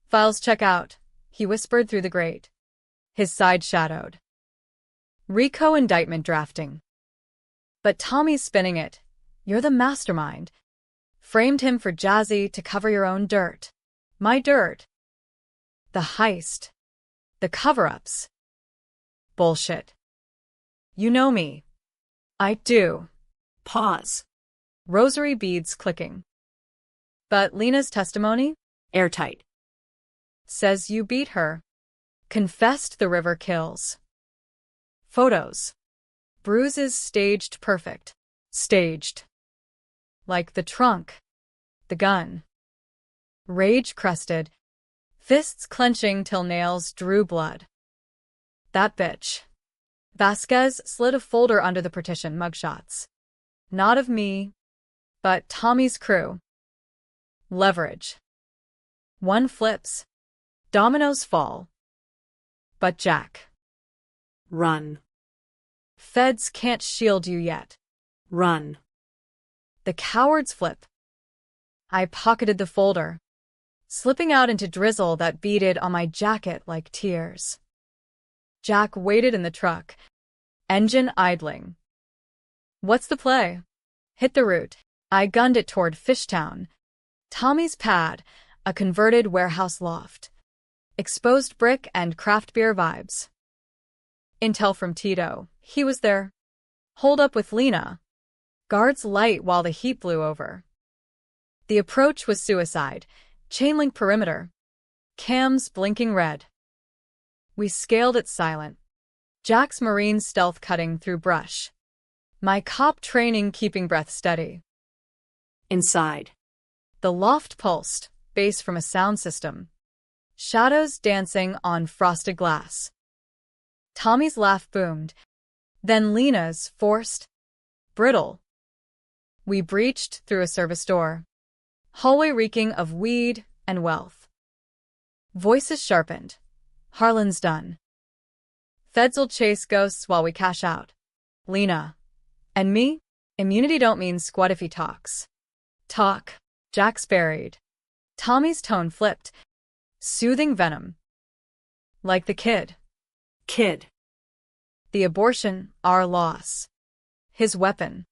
Files check out, he whispered through the grate. His side shadowed. RICO indictment drafting. But Tommy's spinning it. You're the mastermind. Framed him for Jazzy to cover your own dirt. My dirt. The heist. The cover-ups. Bullshit. You know me. I do. Pause. Rosary beads clicking. But Lena's testimony? Airtight. Says you beat her. Confessed the river kills. Photos. Bruises staged perfect. Staged. Like the trunk. The gun. Rage crusted. Fists clenching till nails drew blood. That bitch. Vasquez slid a folder under the partition mugshots. Not of me, but Tommy's crew. Leverage. One flips. Dominoes fall. But Jack. Run. Feds can't shield you yet. Run. The cowards flip. I pocketed the folder, slipping out into drizzle that beaded on my jacket like tears. Jack waited in the truck, engine idling. What's the play? Hit the route. I gunned it toward Fishtown. Tommy's pad, a converted warehouse loft. Exposed brick and craft beer vibes. Intel from Tito. He was there. Hold up with Lena. Guards light while the heat blew over. The approach was suicide. Chain link perimeter. Cams blinking red. We scaled it silent. Jack's marine stealth cutting through brush. My cop training keeping breath steady. Inside. The loft pulsed, bass from a sound system. Shadows dancing on frosted glass. Tommy's laugh boomed. Then Lena's, forced. Brittle. We breached through a service door. Hallway reeking of weed and wealth. Voices sharpened. Harlan's done. Feds'll chase ghosts while we cash out. Lena. And me? Immunity don't mean squat if he talks. Talk. Jack's buried. Tommy's tone flipped. Soothing venom. Like the kid. Kid. The abortion, our loss. His weapon.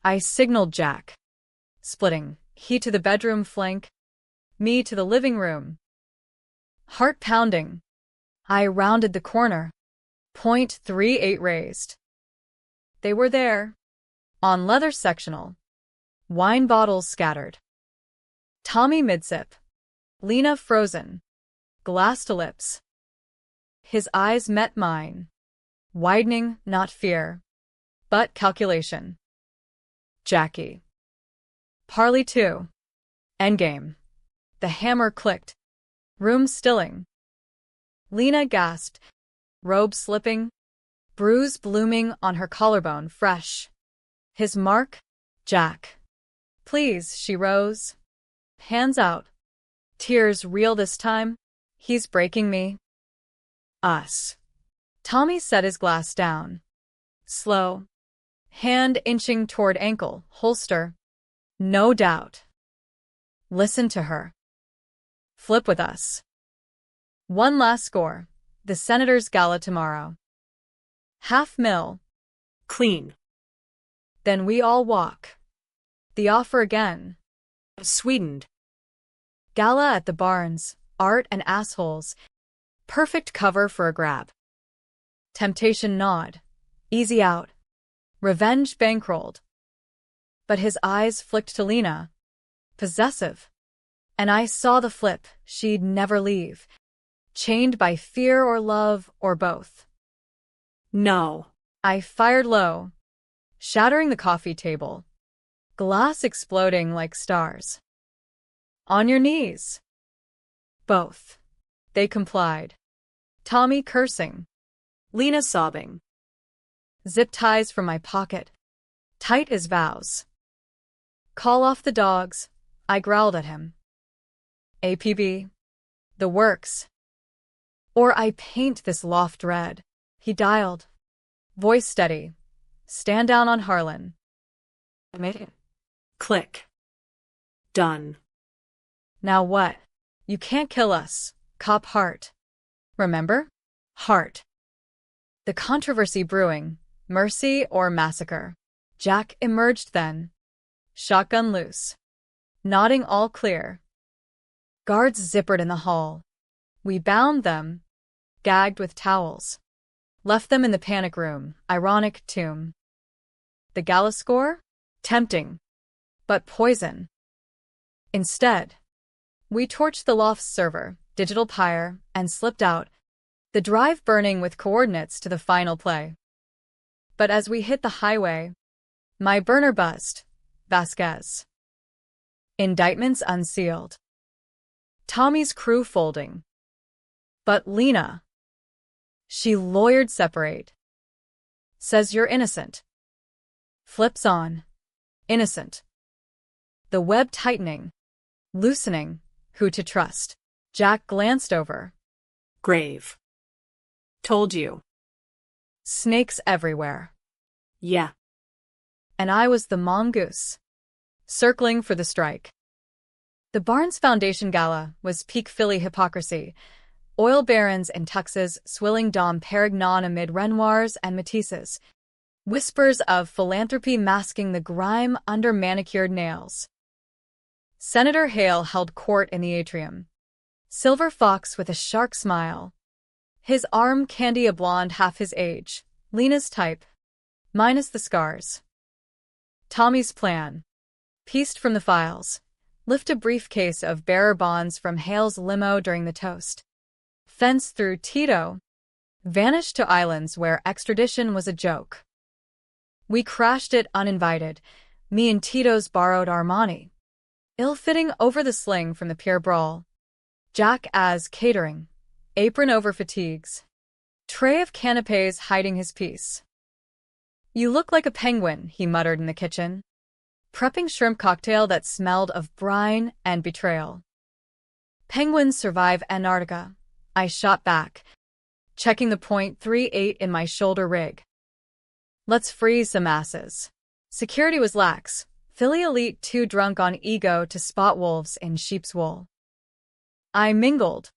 I signaled Jack. Splitting, he to the bedroom flank, me to the living room. Heart pounding. I rounded the corner. .38 raised. They were there. On leather sectional. Wine bottles scattered. Tommy midsip. Lena frozen. Glass to lips. His eyes met mine. Widening, not fear, but calculation. Jackie. Parley 2. Endgame. The hammer clicked. Room stilling. Lena gasped. Robe slipping. Bruise blooming on her collarbone fresh. His mark? Jack. Please, she rose. Hands out. Tears real this time. He's breaking me. Us. Tommy set his glass down. Slow. Hand inching toward ankle, holster. No doubt. Listen to her. Flip with us. One last score. The Senator's Gala tomorrow. $500,000. Clean. Then we all walk. The offer again. Sweetened. Gala at the Barnes, art and assholes. Perfect cover for a grab. Temptation nod. Easy out. Revenge bankrolled. But his eyes flicked to Lena. Possessive. And I saw the flip. She'd never leave. Chained by fear or love or both. No. I fired low, shattering the coffee table. Glass exploding like stars. On your knees. Both. They complied. Tommy cursing. Lena sobbing. Zip ties from my pocket. Tight as vows. Call off the dogs. I growled at him. APB. The works. Or I paint this loft red. He dialed. Voice steady. Stand down on Harlan. I made it. Click. Done. Now what? You can't kill us. Cop Hart. Remember? Hart. The controversy brewing. Mercy or massacre. Jack emerged then. Shotgun loose. Nodding all clear. Guards zippered in the hall. We bound them. Gagged with towels. Left them in the panic room. Ironic tomb. The gala score? Tempting. But poison. Instead, we torched the loft's server, digital pyre, and slipped out, the drive burning with coordinates to the final play. But as we hit the highway, my burner buzzed. Vasquez. Indictments unsealed. Tommy's crew folding. But Lena. She lawyered separate. Says you're innocent. Flips on. Innocent. The web tightening. Loosening. Who to trust? Jack glanced over. Grave. Told you. Snakes everywhere. Yeah. And I was the mongoose. Circling for the strike. The Barnes Foundation Gala was peak Philly hypocrisy. Oil barons and tuxes swilling Dom Perignon amid Renoirs and Matisses. Whispers of philanthropy masking the grime under manicured nails. Senator Hale held court in the atrium. Silver fox with a shark smile. His arm candy a blonde half his age. Lena's type. Minus the scars. Tommy's plan. Pieced from the files. Lift a briefcase of bearer bonds from Hale's limo during the toast. Fence through Tito. Vanish to islands where extradition was a joke. We crashed it uninvited. Me and Tito's borrowed Armani. Ill-fitting over the sling from the pier brawl. Jack as catering. Apron over fatigues. Tray of canapes hiding his piece. You look like a penguin, he muttered in the kitchen. Prepping shrimp cocktail that smelled of brine and betrayal. Penguins survive Antarctica. I shot back, checking the .38 in my shoulder rig. Let's freeze some asses. Security was lax. Philly elite too drunk on ego to spot wolves in sheep's wool. I mingled.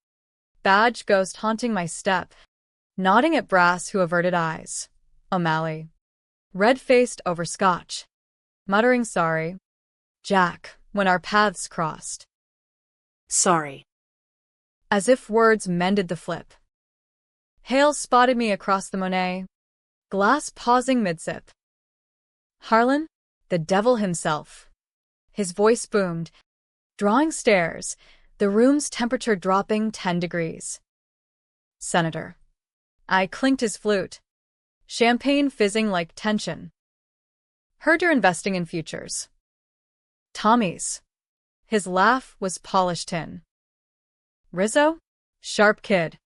Badge ghost haunting my step. Nodding at brass who averted eyes. O'Malley. Red-faced over scotch. Muttering sorry. Jack, when our paths crossed. Sorry. As if words mended the flip. Hale spotted me across the Monet. Glass pausing mid-sip. Harlan? The devil himself. His voice boomed. Drawing stares, the room's temperature dropping 10 degrees. Senator. I clinked his flute. Champagne fizzing like tension. Heard you're investing in futures. Tommy's. His laugh was polished tin. Rizzo? Sharp kid.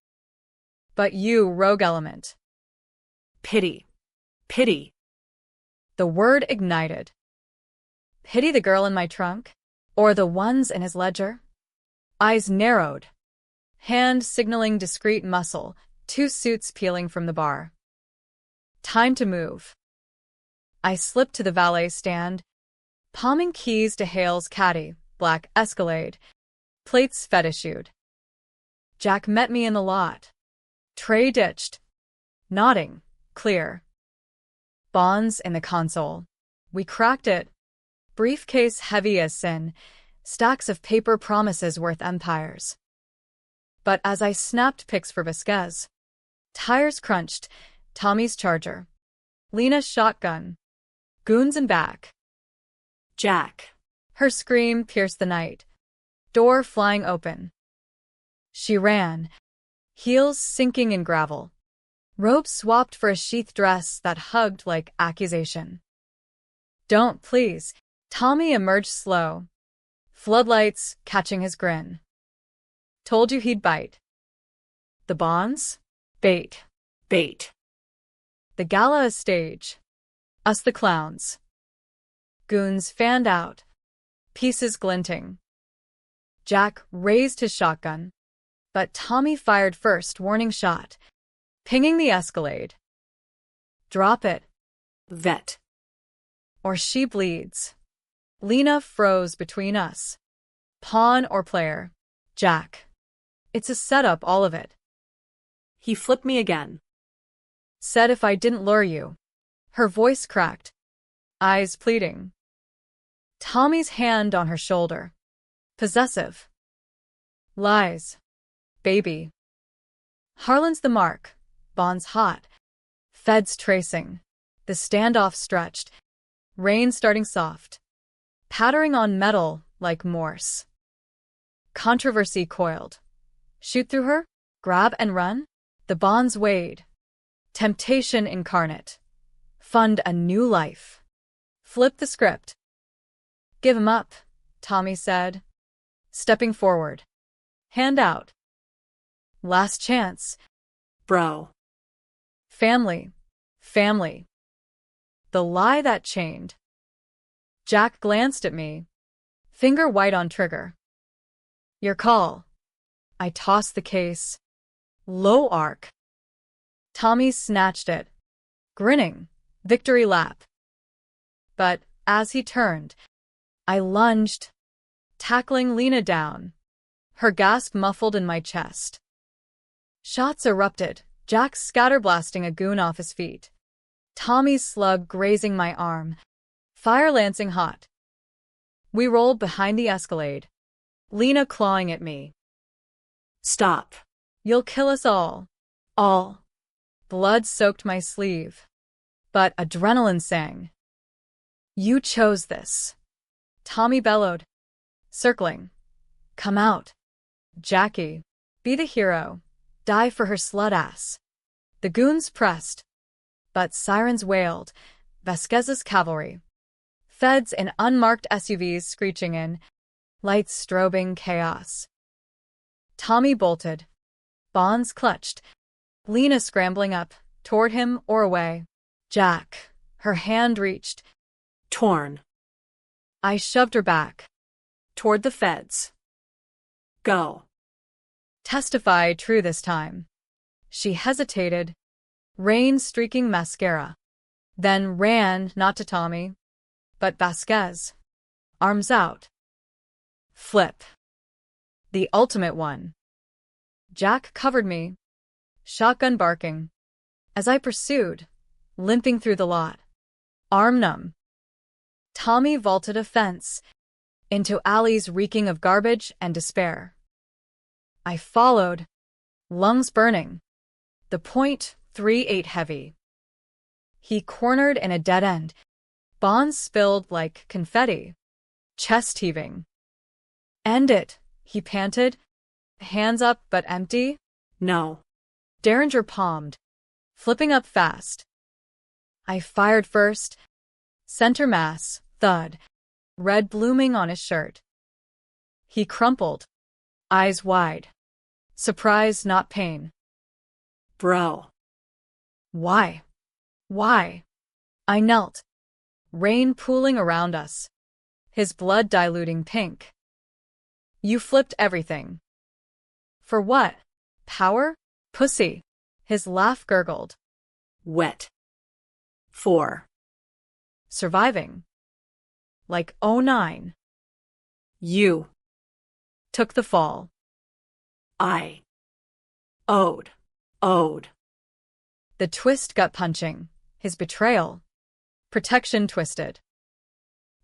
But you, rogue element. Pity. Pity. The word ignited. Pity the girl in my trunk? Or the ones in his ledger? Eyes narrowed. Hand signaling discreet muscle, 2 suits peeling from the bar. Time to move. I slipped to the valet stand, palming keys to Hale's caddy, black Escalade. Plates fetished. Jack met me in the lot. Tray ditched. Nodding. Clear. Bonds in the console. We cracked it. Briefcase heavy as sin. Stacks of paper promises worth empires. But as I snapped pics for Vasquez, tires crunched, Tommy's charger, Lena's shotgun, goons and back. Jack. Her scream pierced the night, door flying open. She ran, heels sinking in gravel, robe swapped for a sheath dress that hugged like accusation. Don't, please. Tommy emerged slow, floodlights catching his grin. Told you he'd bite. The bonds? Bait. Bait. The gala a stage. Us the clowns. Goons fanned out. Pieces glinting. Jack raised his shotgun, but Tommy fired first, warning shot, pinging the Escalade. Drop it. Vet. Or she bleeds. Lena froze between us. Pawn or player? Jack. It's a setup, all of it. He flipped me again. Said if I didn't lure you. Her voice cracked. Eyes pleading. Tommy's hand on her shoulder. Possessive. Lies. Baby. Harlan's the mark. Bonds hot. Feds tracing. The standoff stretched. Rain starting soft. Pattering on metal like Morse. Controversy coiled. Shoot through her? Grab and run? The bonds weighed. Temptation incarnate. Fund a new life. Flip the script. Give him up, Tommy said, stepping forward. Hand out. Last chance. Bro. Family. Family. The lie that chained. Jack glanced at me, finger white on trigger. Your call. I tossed the case. Low arc. Tommy snatched it, grinning, victory lap. But as he turned, I lunged, tackling Lena down, her gasp muffled in my chest. Shots erupted, Jack scatterblasting a goon off his feet. Tommy's slug grazing my arm, fire lancing hot. We rolled behind the Escalade, Lena clawing at me. Stop. You'll kill us all. All. Blood soaked my sleeve. But adrenaline sang. You chose this. Tommy bellowed, circling. Come out. Jackie. Be the hero. Die for her slut ass. The goons pressed. But sirens wailed. Vasquez's cavalry. Feds in unmarked SUVs screeching in. Lights strobing chaos. Tommy bolted. Bonds clutched. Lena scrambling up, toward him or away. Jack. Her hand reached. Torn. I shoved her back. Toward the feds. Go. Testify true this time. She hesitated, rain streaking mascara. Then ran, not to Tommy, but Vasquez. Arms out. Flip. The ultimate one. Jack covered me, shotgun barking, as I pursued, limping through the lot, arm numb. Tommy vaulted a fence, into alleys reeking of garbage and despair. I followed, lungs burning, the .38 heavy. He cornered in a dead end, bonds spilled like confetti, chest heaving. End it, he panted, hands up but empty. No. Derringer palmed, flipping up fast. I fired first. Center mass, thud, red blooming on his shirt. He crumpled, eyes wide. Surprise, not pain. Bro. Why? Why? I knelt, rain pooling around us, his blood diluting pink. You flipped everything. For what? Power? Pussy. His laugh gurgled. Wet. 4. Surviving. Like '09. You. Took the fall. I. Owed. Owed. The twist gut punching. His betrayal. Protection twisted.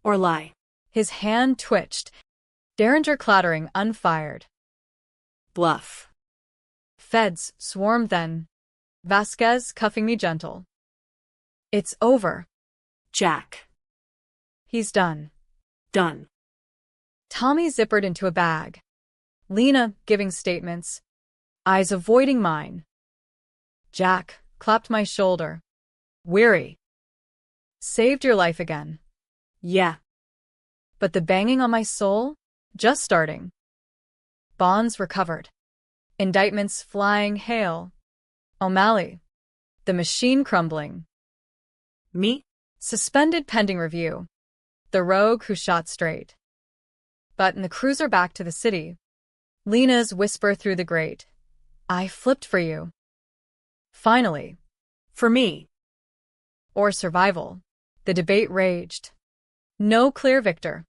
Or lie. His hand twitched. Derringer clattering unfired. Bluff. Feds swarmed then. Vasquez cuffing me gentle. It's over. Jack. He's done. Done. Tommy zippered into a bag. Lena giving statements. Eyes avoiding mine. Jack clapped my shoulder. Weary. Saved your life again. Yeah. But the banging on my soul? Just starting. Bonds recovered. Indictments flying hail. O'Malley. The machine crumbling. Me? Suspended pending review. The rogue who shot straight. But in the cruiser back to the city, Lena's whisper through the grate. I flipped for you. Finally. For me. Or survival. The debate raged. No clear victor.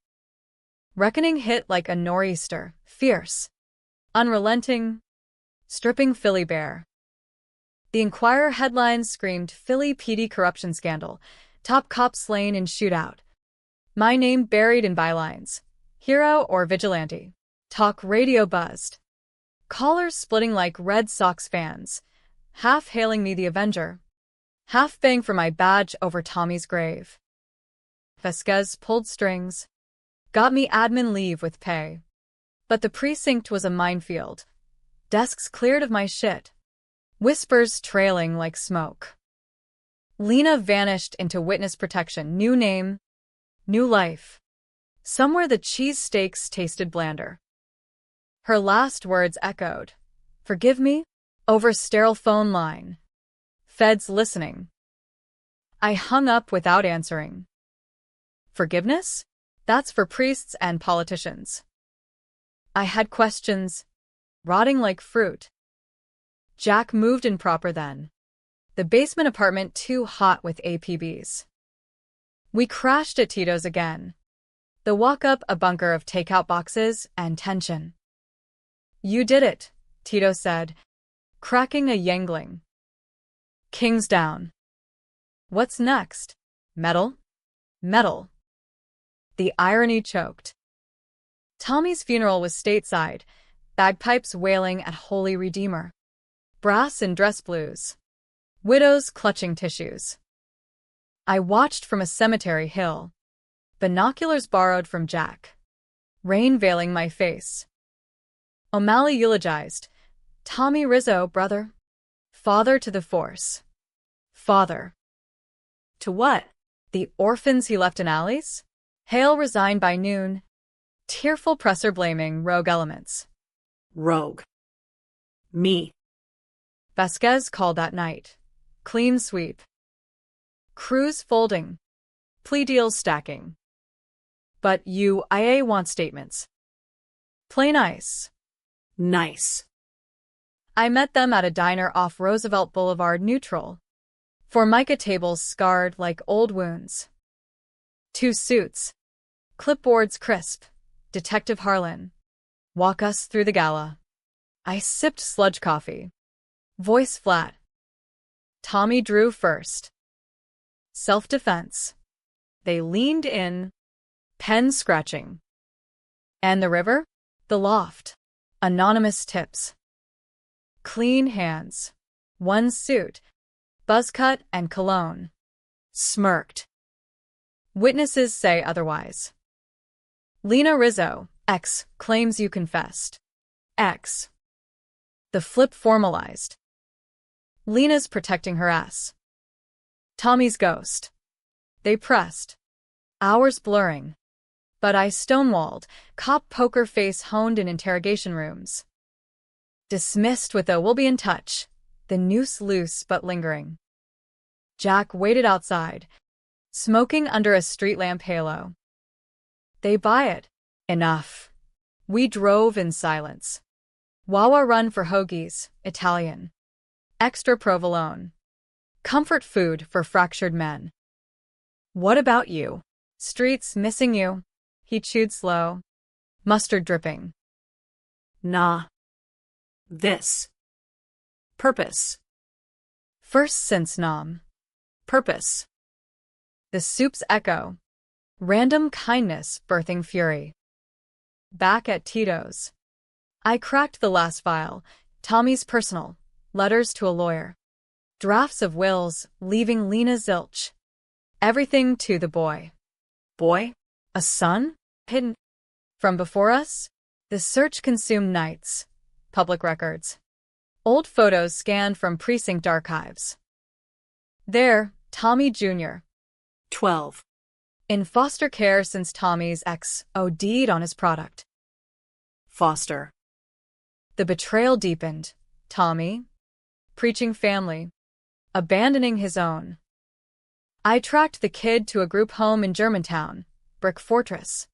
Reckoning hit like a nor'easter, fierce, unrelenting, stripping Philly bare. The Inquirer headlines screamed Philly PD corruption scandal, top cop slain in shootout. My name buried in bylines. Hero or vigilante. Talk radio buzzed. Callers splitting like Red Sox fans, half hailing me the Avenger, half baying for my badge over Tommy's grave. Vasquez pulled strings. Got me admin leave with pay. But the precinct was a minefield. Desks cleared of my shit. Whispers trailing like smoke. Lena vanished into witness protection. New name. New life. Somewhere the cheesesteaks tasted blander. Her last words echoed. Forgive me? Over sterile phone line. Feds listening. I hung up without answering. Forgiveness? That's for priests and politicians. I had questions, rotting like fruit. Jack moved in proper then. The basement apartment too hot with APBs. We crashed at Tito's again. The walk-up a bunker of takeout boxes and tension. You did it, Tito said, cracking a Yangling. King's down. What's next? Metal? Metal. The irony choked. Tommy's funeral was stateside, bagpipes wailing at Holy Redeemer. Brass and dress blues. Widows clutching tissues. I watched from a cemetery hill. Binoculars borrowed from Jack. Rain veiling my face. O'Malley eulogized. Tommy Rizzo, brother. Father to the force. Father. To what? The orphans he left in alleys? Hale resigned by noon. Tearful presser blaming rogue elements. Rogue. Me. Vasquez called that night. Clean sweep. Crews folding. Plea deals stacking. But UIA want statements. Play nice. Nice. I met them at a diner off Roosevelt Boulevard neutral. Formica tables scarred like old wounds. 2 suits. Clipboards crisp. Detective Harlan. Walk us through the gala. I sipped sludge coffee. Voice flat. Tommy drew first. Self-defense. They leaned in. Pen scratching. And the river? The loft. Anonymous tips. Clean hands. 1 suit. Buzzcut and cologne. Smirked. Witnesses say otherwise. Lena Rizzo, X, claims you confessed. X. The flip formalized. Lena's protecting her ass. Tommy's ghost. They pressed. Hours blurring. But I stonewalled, cop poker face honed in interrogation rooms. Dismissed with a we'll be in touch, the noose loose but lingering. Jack waited outside, smoking under a street lamp halo. They buy it. Enough. We drove in silence. Wawa run for hoagies, Italian. Extra provolone. Comfort food for fractured men. What about you? Streets missing you. He chewed slow. Mustard dripping. Nah. This. Purpose. First since Nam. Purpose. The soup's echo. Random kindness birthing fury. Back at Tito's. I cracked the last file. Tommy's personal. Letters to a lawyer. Drafts of wills, leaving Lena zilch. Everything to the boy. Boy? A son? Hidden. From before us? The search consumed nights. Public records. Old photos scanned from precinct archives. There, Tommy Jr. 12. In foster care since Tommy's ex OD'd on his product. Foster. The betrayal deepened. Tommy. Preaching family. Abandoning his own. I tracked the kid to a group home in Germantown. Brick fortress.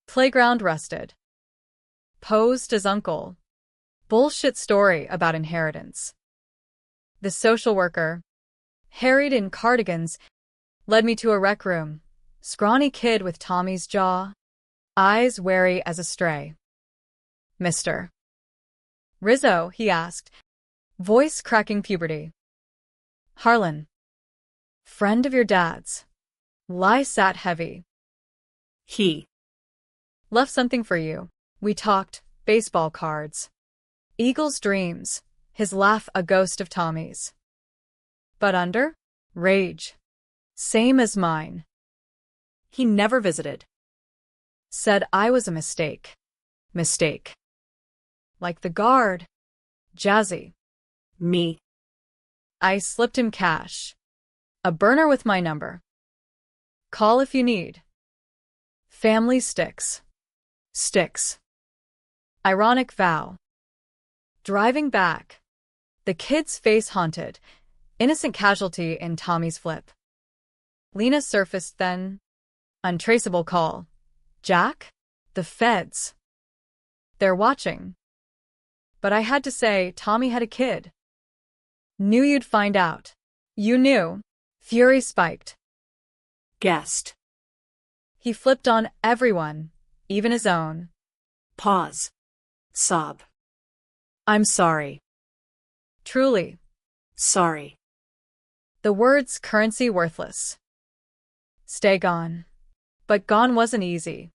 Playground rusted. Posed as uncle. Bullshit story about inheritance. The social worker, harried in cardigans, led me to a rec room. Scrawny kid with Tommy's jaw. Eyes wary as a stray. Mr. Rizzo, he asked, voice cracking puberty. Harlan. Friend of your dad's. Lie sat heavy. He. Left something for you. We talked, baseball cards. Eagles' dreams, his laugh a ghost of Tommy's. But under? Rage. Same as mine. He never visited. Said I was a mistake. Mistake. Like the guard. Jazzy. Me. I slipped him cash. A burner with my number. Call if you need. Family sticks. Sticks. Ironic vow. Driving back. The kid's face haunted. Innocent casualty in Tommy's flip. Lena surfaced then. Untraceable call. Jack? The feds. They're watching. But I had to say Tommy had a kid. Knew you'd find out. You knew. Fury spiked. Guessed. He flipped on everyone, even his own. Pause. Sob. I'm sorry. Truly. Sorry. The words currency worthless. Stay gone. But gone wasn't easy.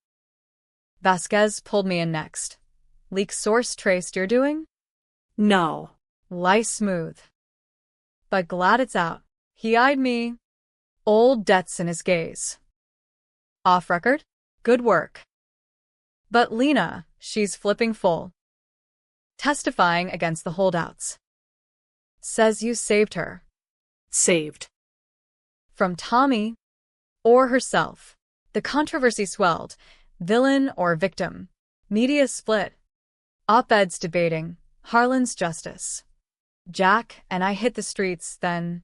Vasquez pulled me in next. Leak source traced you're doing? No. Lie smooth. But glad it's out. He eyed me. Old debts in his gaze. Off record? Good work. But Lena, she's flipping full. Testifying against the holdouts. Says you saved her. Saved. From Tommy. Or herself. The controversy swelled. Villain or victim. Media split. Op-eds debating. Harlan's justice. Jack and I hit the streets then.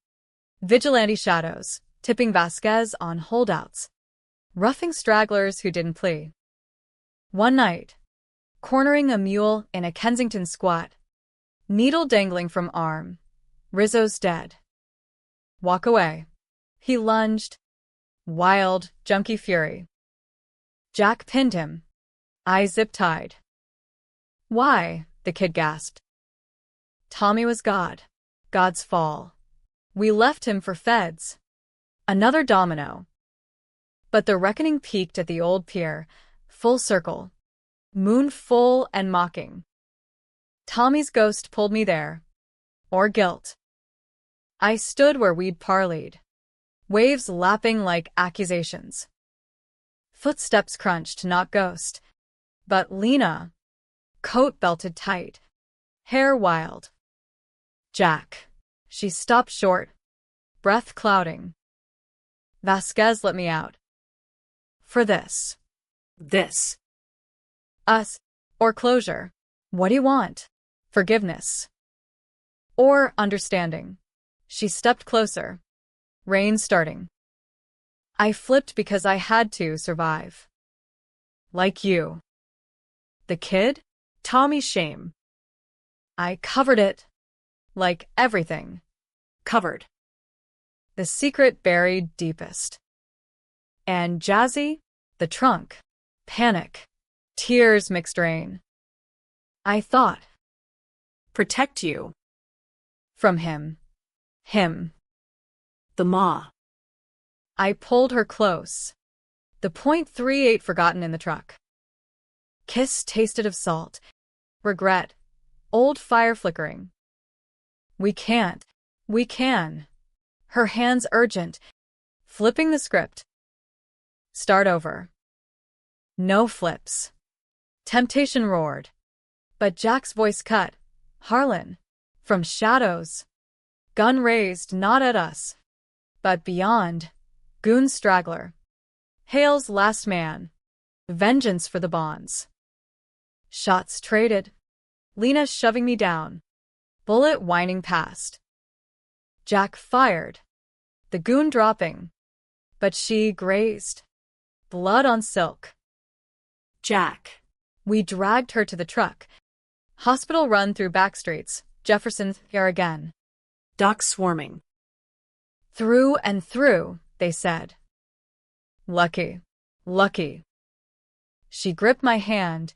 Vigilante shadows, tipping Vasquez on holdouts. Roughing stragglers who didn't plea. One night. Cornering a mule in a Kensington squat. Needle dangling from arm. Rizzo's dead. Walk away. He lunged. Wild, junky fury. Jack pinned him. I zip-tied. Why? The kid gasped. Tommy was God. God's fall. We left him for feds. Another domino. But the reckoning peaked at the old pier, full circle. Moon full and mocking. Tommy's ghost pulled me there. Or guilt. I stood where we'd parleyed. Waves lapping like accusations. Footsteps crunched, not ghost. But Lena. Coat belted tight. Hair wild. Jack. She stopped short. Breath clouding. Vasquez let me out. For this. This. Us. Or closure. What do you want? Forgiveness. Or understanding. She stepped closer. Rain starting. I flipped because I had to survive. Like you. The kid? Tommy's shame. I covered it. Like everything. Covered. The secret buried deepest. And Jazzy? The trunk. Panic. Tears mixed rain. I thought. Protect you. From him. Him. The ma. I pulled her close. The .38 forgotten in the truck. Kiss tasted of salt. Regret. Old fire flickering. We can't. We can. Her hands urgent. Flipping the script. Start over. No flips. Temptation roared. But Jack's voice cut. Harlan. From shadows. Gun raised not at us. But beyond. Goon straggler. Hale's last man. Vengeance for the bonds. Shots traded. Lena shoving me down. Bullet whining past. Jack fired. The goon dropping. But she grazed. Blood on silk. Jack. We dragged her to the truck. Hospital run through back streets. Jefferson here again. Ducks swarming. Through and through, they said. Lucky. Lucky. She gripped my hand.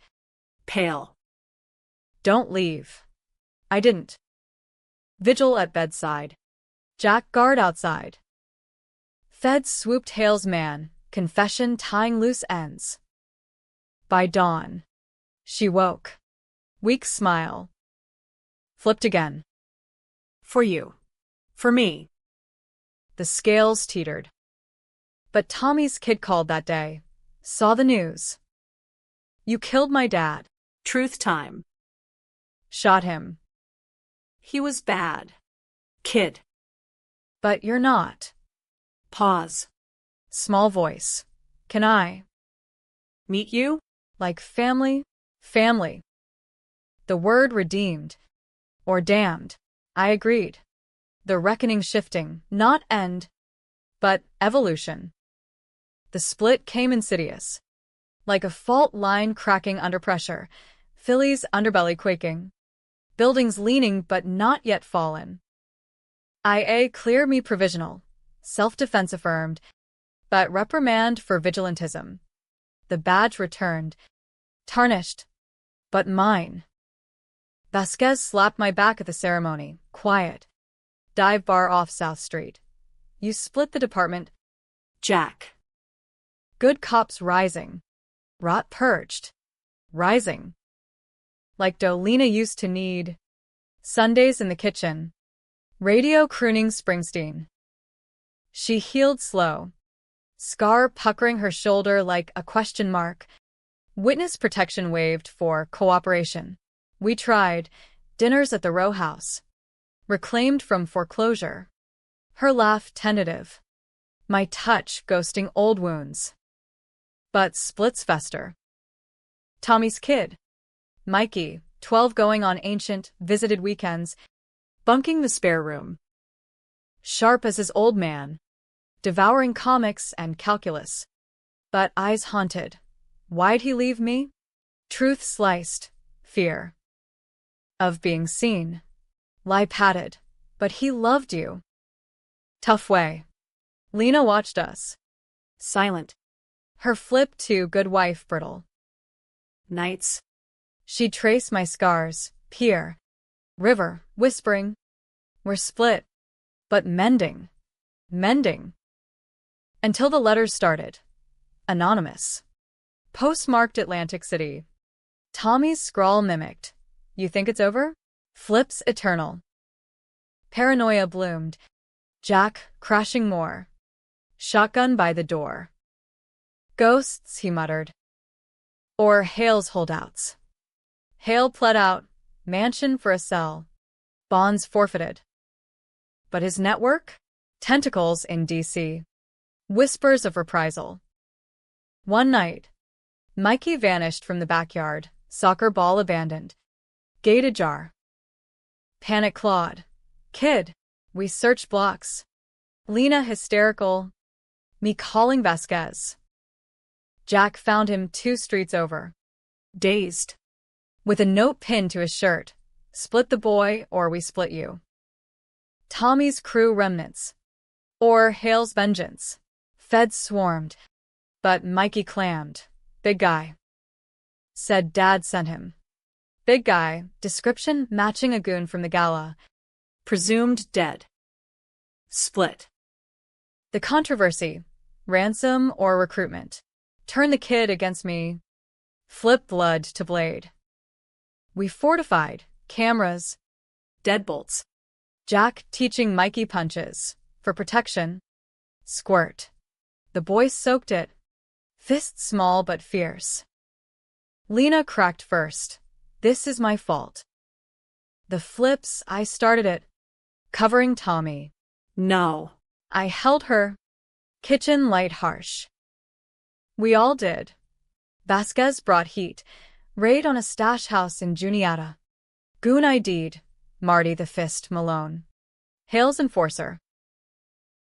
Pale. Don't leave. I didn't. Vigil at bedside. Jack guard outside. Feds swooped Hale's man, confession tying loose ends. By dawn. She woke. Weak smile. Flipped again. For you. For me. The scales teetered. But Tommy's kid called that day. Saw the news. You killed my dad. Truth time. Shot him. He was bad. Kid. But you're not. Pause. Small voice. Can I? Meet you? Like family? Family. The word redeemed. Or damned. I agreed. The reckoning shifting, not end, but evolution. The split came insidious. Like a fault line cracking under pressure, Philly's underbelly quaking. Buildings leaning but not yet fallen. IA clear me provisional. Self-defense affirmed, but reprimand for vigilantism. The badge returned. Tarnished. But mine. Vasquez slapped my back at the ceremony. Quiet. Dive bar off South Street. You split the department. Jack. Good cops rising. Rot purged. Rising. Like Dolina used to need. Sundays in the kitchen. Radio crooning Springsteen. She healed slow. Scar puckering her shoulder like a question mark. Witness protection waived for cooperation. We tried. Dinners at the row house. Reclaimed from foreclosure. Her laugh tentative. My touch ghosting old wounds. But splits fester. Tommy's kid. Mikey, 12 going on ancient, visited weekends. Bunking the spare room. Sharp as his old man. Devouring comics and calculus. But eyes haunted. Why'd he leave me? Truth sliced. Fear. Of being seen. Lie patted. But he loved you. Tough way. Lena watched us. Silent. Her flip to good wife brittle. Nights. She'd trace my scars. Pier. River. Whispering. We're split. But mending. Mending. Until the letters started. Anonymous. Postmarked Atlantic City. Tommy's scrawl mimicked. You think it's over? Flips eternal. Paranoia bloomed. Jack, crashing more. Shotgun by the door. Ghosts, he muttered. Or Hale's holdouts. Hale pled out. Mansion for a cell. Bonds forfeited. But his network? Tentacles in D.C. Whispers of reprisal. One night. Mikey vanished from the backyard. Soccer ball abandoned. Gate ajar. Panic clawed. Kid. We search blocks. Lena hysterical. Me calling Vasquez. Jack found him 2 streets over. Dazed. with a note pinned to his shirt. Split the boy or we split you. Tommy's crew remnants. Or Hale's vengeance. Feds swarmed. But Mikey clammed. Big guy. Said Dad sent him. Big guy, description matching a goon from the gala. Presumed dead. Split. The controversy. Ransom or recruitment. Turn the kid against me. Flip blood to blade. We fortified. Cameras. Deadbolts. Jack teaching Mikey punches. For protection. Squirt. The boy soaked it. Fist small but fierce. Lena cracked first. This is my fault. The flips, I started it. Covering Tommy. No. I held her. Kitchen light harsh. We all did. Vasquez brought heat. Raid on a stash house in Juniata. Goon ID'd. Marty the Fist Malone. Hale's enforcer.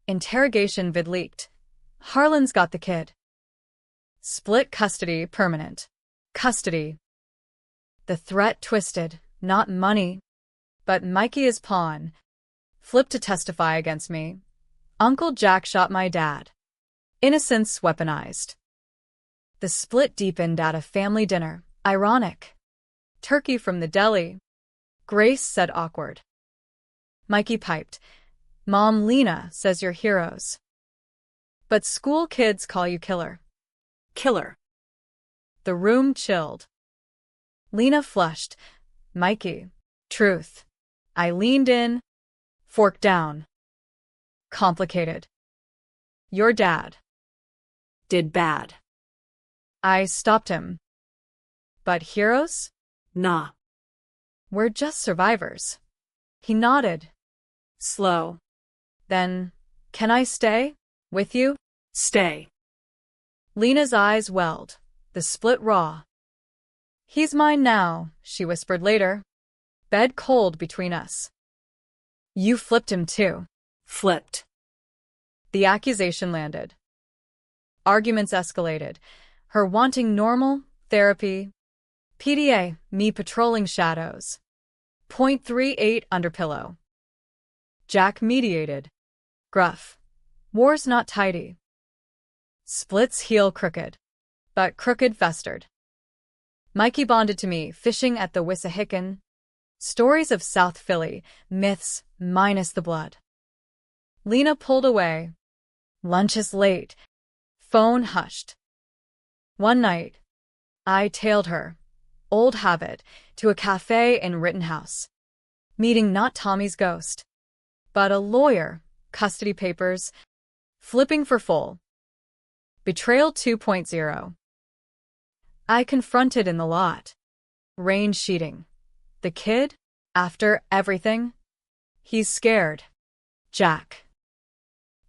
Interrogation vid leaked. Harlan's got the kid. Split custody permanent. Custody. The threat twisted. Not money. But Mikey is pawn. Flip to testify against me. Uncle Jack shot my dad. Innocence weaponized. The split deepened at a family dinner. Ironic. Turkey from the deli. Grace said awkward. Mikey piped. Mom Lena says you're heroes. But school kids call you killer. Killer. The room chilled. Lena flushed. Mikey. Truth. I leaned in. Fork down. Complicated. Your dad. Did bad. I stopped him. But heroes? Nah. We're just survivors. He nodded. Slow. Then, can I stay? With you? Stay. Lena's eyes welled. The split raw. He's mine now, she whispered later. Bed cold between us. You flipped him too. Flipped. The accusation landed. Arguments escalated. Her wanting normal, therapy. PDA, me patrolling shadows. .38 under pillow. Jack mediated. Gruff. War's not tidy. Split's heel crooked. But crooked festered. Mikey bonded to me, fishing at the Wissahickon. Stories of South Philly, myths, minus the blood. Lena pulled away. Lunch is late. Phone hushed. One night, I tailed her, old habit, to a cafe in Rittenhouse. Meeting not Tommy's ghost, but a lawyer, custody papers, flipping for full. Betrayal 2.0. I confronted in the lot. Rain sheeting. The kid? After everything? He's scared. Jack.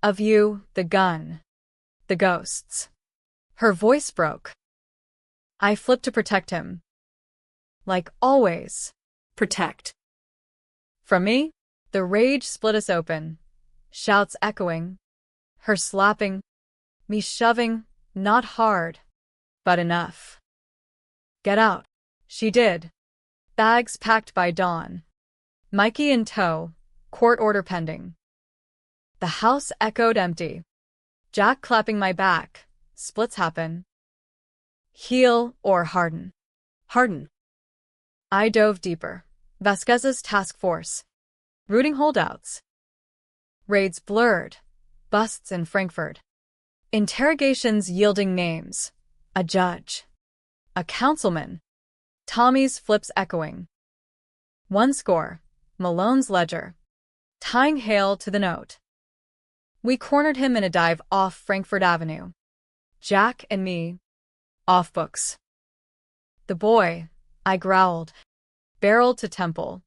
Of you, the gun. The ghosts. Her voice broke. I flipped to protect him. Like always. Protect. From me, the rage split us open. Shouts echoing. Her slapping. Me shoving, not hard. But enough. Get out. She did. Bags packed by dawn. Mikey in tow. Court order pending. The house echoed empty. Jack clapping my back. Splits happen. Heal or harden. Harden. I dove deeper. Vasquez's task force. Rooting holdouts. Raids blurred. Busts in Frankfurt. Interrogations yielding names. A judge. A councilman. Tommy's flips echoing. One score. Malone's ledger. Tying Hale to the note. We cornered him in a dive off Frankfurt Avenue. Jack and me. Off books. The boy, I growled. Barreled to temple.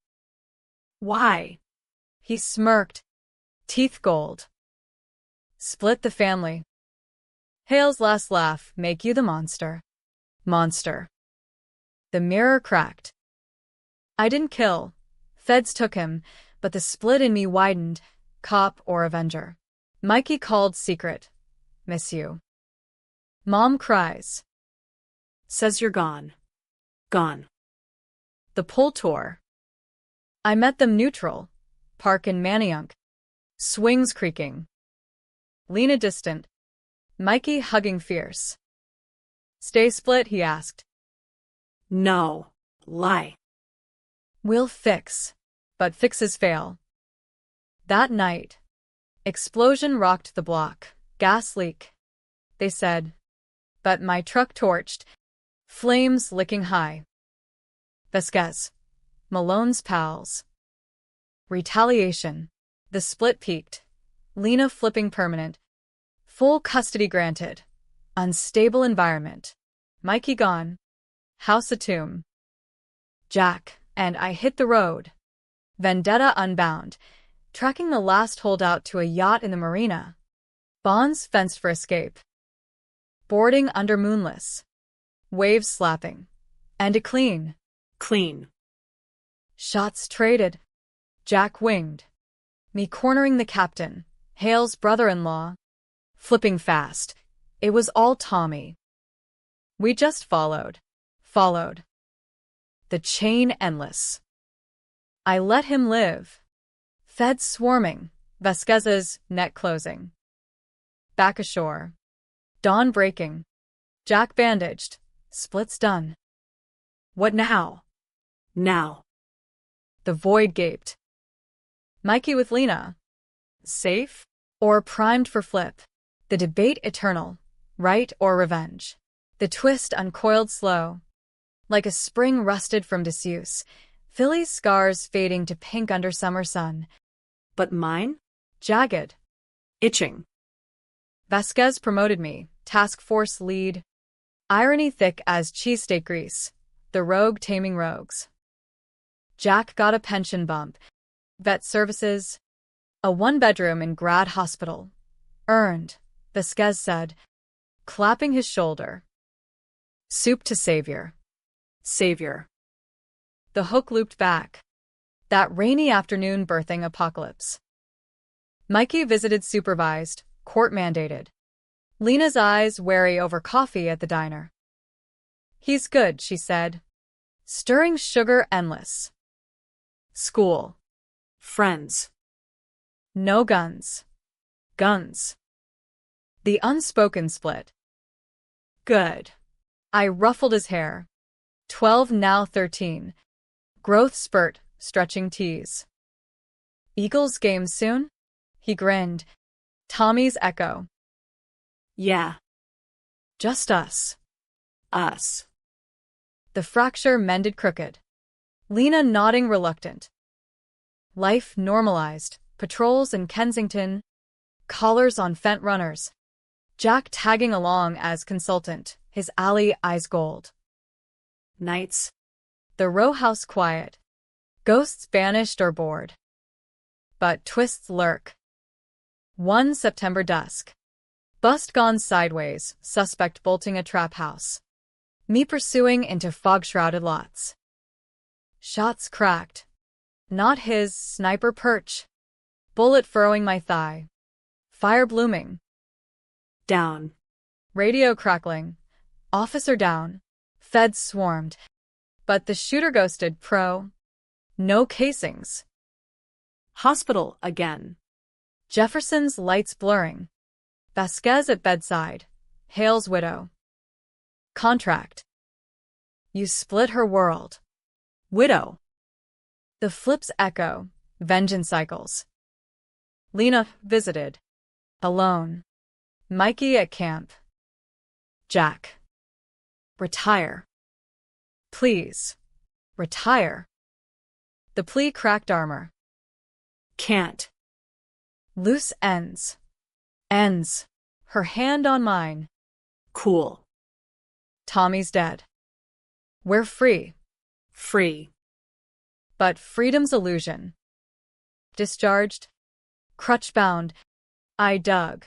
Why? He smirked. Teeth gold. Split the family. Hale's last laugh, make you the monster. Monster. The mirror cracked. I didn't kill. Feds took him, but the split in me widened. Cop or avenger. Mikey called secret. Miss you. Mom cries. Says you're gone. Gone. The pole tour. I met them neutral. Park in Manayunk. Swings creaking. Lena distant. Mikey hugging fierce. Stay split, he asked. No. Lie. We'll fix. But fixes fail. That night. Explosion rocked the block. Gas leak. They said. But my truck torched. Flames licking high. Vasquez. Malone's pals. Retaliation. The split peaked. Lena flipping permanent. Full custody granted. Unstable environment. Mikey gone. House a tomb. Jack and I hit the road. Vendetta unbound. Tracking the last holdout to a yacht in the marina. Bonds fenced for escape. Boarding under moonless. Waves slapping. And a clean. Clean. Shots traded. Jack winged. Me cornering the captain. Hale's brother-in-law. Flipping fast. It was all Tommy. We just followed. Followed. The chain endless. I let him live. Feds swarming. Vasquez's net closing. Back ashore. Dawn breaking. Jack bandaged. Splits done. What now? Now. The void gaped. Mikey with Lena. Safe? Or primed for flip? The debate eternal. Right or revenge? The twist uncoiled slow. Like a spring rusted from disuse. Philly's scars fading to pink under summer sun. But mine? Jagged. Itching. Vasquez promoted me. Task force lead. Irony thick as cheesesteak grease. The rogue taming rogues. Jack got a pension bump. Vet services. A one-bedroom in grad hospital. Earned, Vasquez said, clapping his shoulder. Soup to savior. Savior. The hook looped back. That rainy afternoon birthing apocalypse. Mikey visited supervised, court-mandated. Lena's eyes wary over coffee at the diner. He's good, she said. Stirring sugar endless. School. Friends. No guns. Guns. The unspoken split. Good. I ruffled his hair. 12 now 13. Growth spurt, stretching tease. Eagles game soon? He grinned. Tommy's echo. Yeah. Just us. Us. The fracture mended crooked. Lena nodding reluctant. Life normalized. Patrols in Kensington. Collars on Fent runners. Jack tagging along as consultant, his alley eyes gold. Nights. The row house quiet. Ghosts banished or bored. But twists lurk. 1 September dusk. Bust gone sideways, suspect bolting a trap house. Me pursuing into fog-shrouded lots. Shots cracked. Not his sniper perch. Bullet furrowing my thigh. Fire blooming. Down. Radio crackling. Officer down. Feds swarmed. But the shooter ghosted pro. No casings. Hospital again. Jefferson's lights blurring. Vasquez at bedside. Hale's widow. Contract. You split her world. Widow. The flips echo. Vengeance cycles. Lena visited. Alone. Mikey at camp. Jack. Retire. Please. Retire. The plea cracked armor. Can't. Loose ends. Ends. Her hand on mine. Cool. Tommy's dead. We're free. Free. But freedom's illusion. Discharged. Crutch-bound. I dug.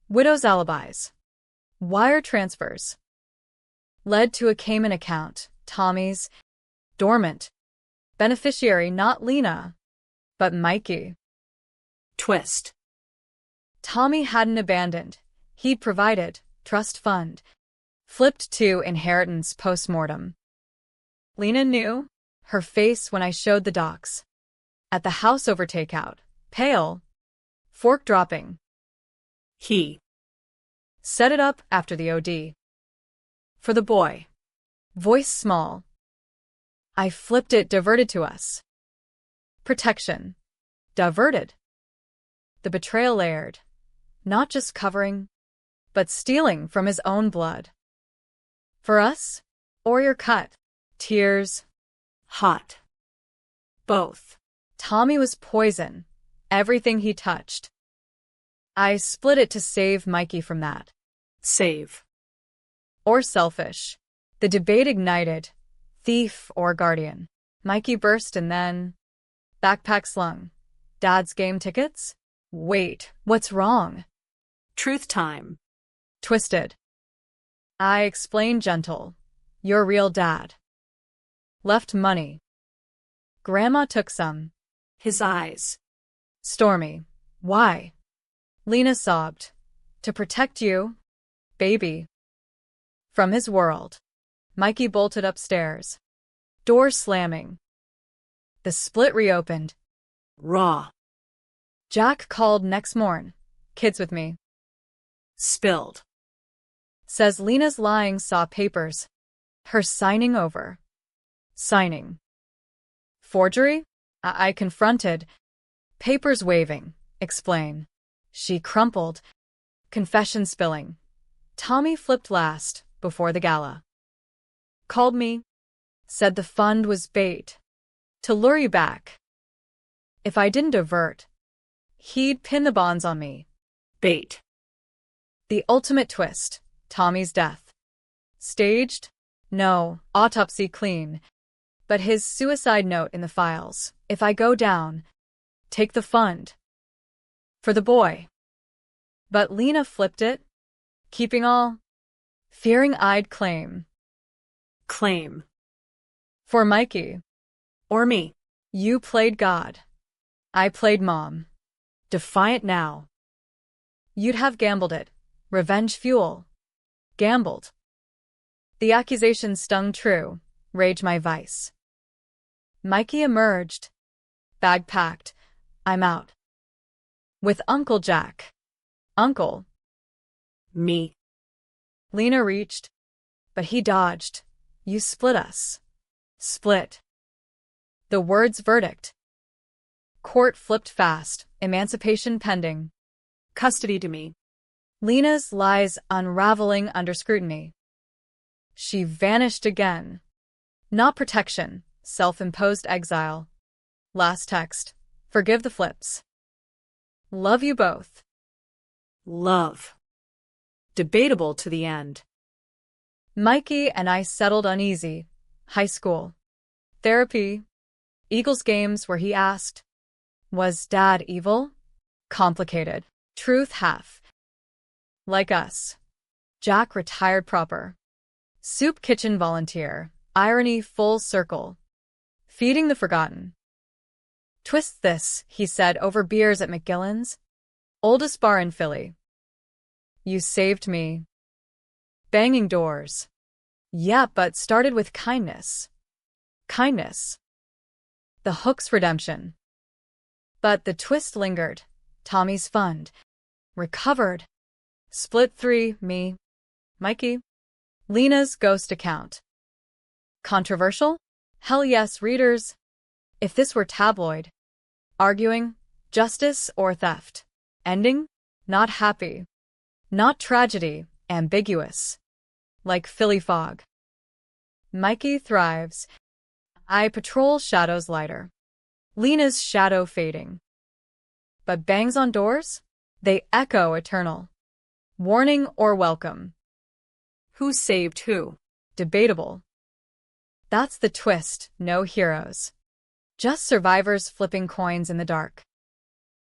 Widow's alibis. Wire transfers. Led to a Cayman account. Tommy's. Dormant. Beneficiary not Lena, but Mikey. Twist. Tommy hadn't abandoned. He'd provided. Trust fund. Flipped to inheritance post-mortem. Lena knew. her face when I showed the docs. At the house over takeout. Pale. Fork dropping. He. Set it up after the OD. For the boy. Voice small. I flipped it, diverted to us. Protection. Diverted. The betrayal layered. Not just covering, but stealing from his own blood. For us? Or your cut. Tears. Hot. Both. Tommy was poison. Everything he touched. I split it to save Mikey from that. Save. Or selfish. The debate ignited. Thief or guardian. Mikey burst and then... Backpack slung. Dad's game tickets? Wait, what's wrong? Truth time. Twisted. I explained gentle. Your real dad. Left money. Grandma took some. His eyes. Stormy. Why? Lena sobbed. To protect you, baby. From his world. Mikey bolted upstairs. Door slamming. The split reopened. Raw. Jack called next morn. Kids with me. Spilled. Says Lena's lying saw papers. Her signing over. Signing. Forgery? I confronted. Papers waving. Explain. She crumpled. Confession spilling. Tommy flipped last, before the gala. Called me. Said the fund was bait. To lure you back. If I didn't avert, he'd pin the bonds on me. Bait. The ultimate twist. Tommy's death. Staged? No, autopsy clean. But his suicide note in the files. If I go down, take the fund. For the boy. But Lena flipped it, keeping all, fearing I'd claim. Claim. For Mikey. Or me. You played God. I played mom. Defiant now. You'd have gambled it. Revenge fuel. Gambled. The accusation stung true. Rage my vice. Mikey emerged. Bag packed. I'm out. With Uncle Jack. Uncle. Me. Lena reached. But he dodged. You split us. Split. The words verdict. Court flipped fast. Emancipation pending. Custody to me. Lena's lies unraveling under scrutiny. She vanished again. Not protection. Self-imposed exile. Last text. Forgive the flips. Love you both. Love. Debatable to the end. Mikey and I settled uneasy. High school. Therapy. Eagles games where he asked, was Dad evil? Complicated. Truth half. Like us. Jack retired proper. Soup kitchen volunteer. Irony full circle. Feeding the forgotten. Twist this, he said over beers at McGillen's. Oldest bar in Philly. You saved me. Banging doors. Yeah, but started with kindness. Kindness. The hook's redemption. But the twist lingered. Tommy's fund. Recovered. Split 3, me. Mikey. Lena's ghost account. Controversial? Hell yes, readers. If this were tabloid. Arguing, justice or theft. Ending? Not happy. Not tragedy, ambiguous. Like Philly fog. Mikey thrives. I patrol shadows lighter. Lena's shadow fading. But bangs on doors? They echo eternal. Warning or welcome. Who saved who? Debatable. That's the twist, no heroes. Just survivors flipping coins in the dark.